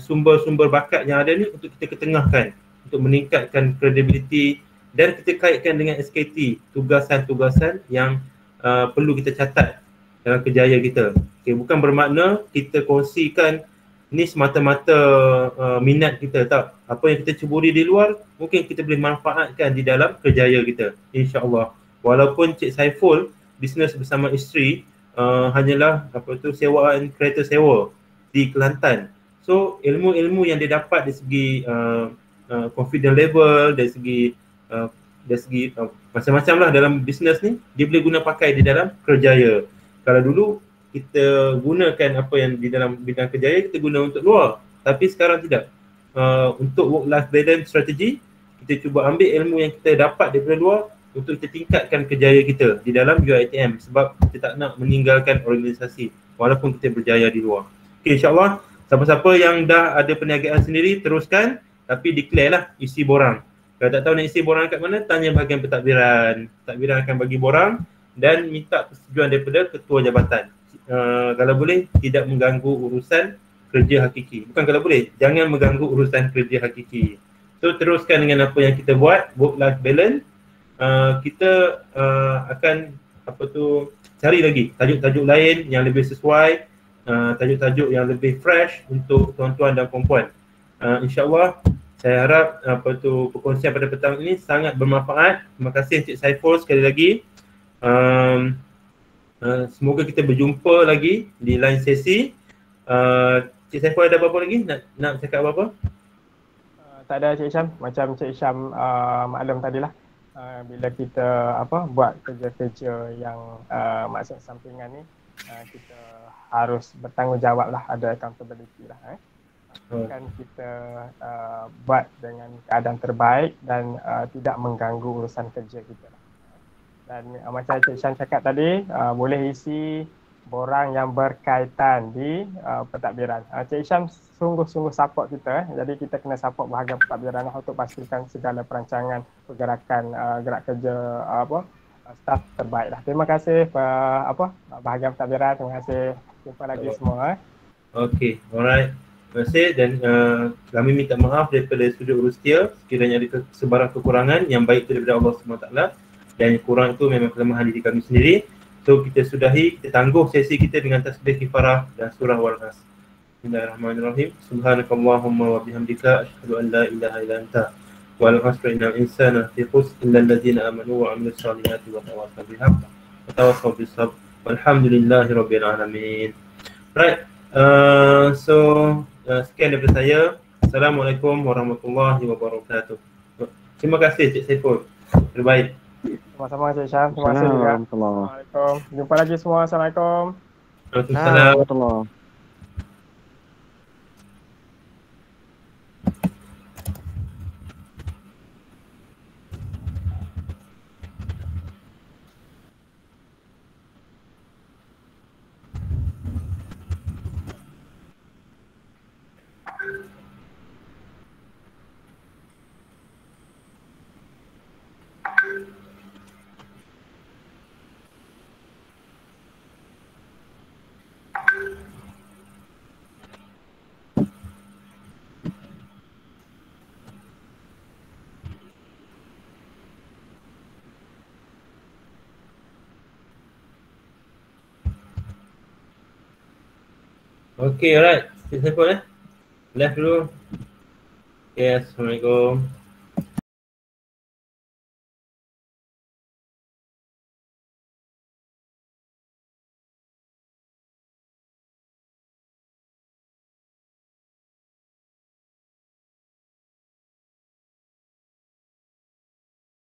sumber-sumber bakat yang ada ni untuk kita ketengahkan untuk meningkatkan kredibiliti, dan kita kaitkan dengan SKT, tugasan-tugasan yang perlu kita catat dalam kerjaya kita. Okay, bukan bermakna kita kongsikan ni semata-mata minat kita, tak. Apa yang kita ceburi di luar, mungkin kita boleh manfaatkan di dalam kerjaya kita, insya-Allah. Walaupun Cik Saiful bisnes bersama isteri hanyalah sewaan kereta sewa di Kelantan. So ilmu-ilmu yang dia dapat dari segi confidence level, dari segi macam-macam lah dalam bisnes ni, dia boleh guna pakai di dalam kerjaya. Kalau dulu kita gunakan apa yang di dalam bidang kerjaya, kita guna untuk luar. Tapi sekarang tidak. Untuk work-life balance strategi, kita cuba ambil ilmu yang kita dapat daripada luar untuk kita tingkatkan kerjaya kita di dalam UiTM, sebab kita tak nak meninggalkan organisasi walaupun kita berjaya di luar. Okay, insyaAllah siapa-siapa yang dah ada perniagaan sendiri, teruskan, tapi declare lah isi borang. Kalau tak tahu nak isi borang kat mana, tanya bahagian pentadbiran. Pentadbiran akan bagi borang dan minta persetujuan daripada ketua jabatan. Kalau boleh tidak mengganggu urusan kerja hakiki. Bukan kalau boleh, jangan mengganggu urusan kerja hakiki. So teruskan dengan apa yang kita buat, work-life balance. Kita akan cari lagi tajuk-tajuk lain yang lebih sesuai, tajuk-tajuk yang lebih fresh untuk tuan-tuan dan puan-puan. InsyaAllah saya harap perkongsian pada petang ini sangat bermanfaat. Terima kasih Encik Saiful sekali lagi. Semoga kita berjumpa lagi di lain sesi. Cik Saiful ada apa-apa lagi? Nak cakap apa-apa? Tak ada Cik Isham. Macam Cik Isham maklum tadilah. Bila kita buat kerja-kerja yang maksud sampingan ni, kita harus bertanggungjawab lah, ada accountability lah. Kan kita buat dengan keadaan terbaik dan tidak mengganggu urusan kerja kita lah. Dan macam Cik Isham cakap tadi, boleh isi borang yang berkaitan di pentadbiran. Cik Isham sungguh-sungguh support kita, jadi kita kena support bahagian pentadbiran untuk pastikan segala perancangan pergerakan gerak kerja staf terbaik lah. Terima kasih bahagian pentadbiran. Terima kasih. Jumpa lagi semua. Okey, alright. Terima kasih dan kami minta maaf daripada sudut Rustia sekiranya ada sebarang kekurangan. Yang baik itu daripada Allah SWT, dan yang kurang itu memang kelemahan diri kami sendiri. So kita sudahi, kita tangguh sesi kita dengan tasbih kifarah dan surah Wal-Nas. Bismillahirrahmanirrahim. Subhanakallahumma wa bihamdika asyhadu an la ilaha illa anta wal 'asri innal insana fi khusr illa allazina amanu wa 'amilus solihati wa tawassaw bil haqq wa tawassaw bis sabr. Walhamdulillahi rabbil alamin. Right. Sekian daripada saya. Assalamualaikum warahmatullahi wabarakatuh. Terima kasih Cik Saiful. Terbaik. Sama-sama Cik Isham. Terima kasih juga. Assalamualaikum. Jumpa lagi semua. Assalamualaikum. Waalaikumsalam. Okay, alright. Cik Saiful Live dulu. Okay, Assalamualaikum.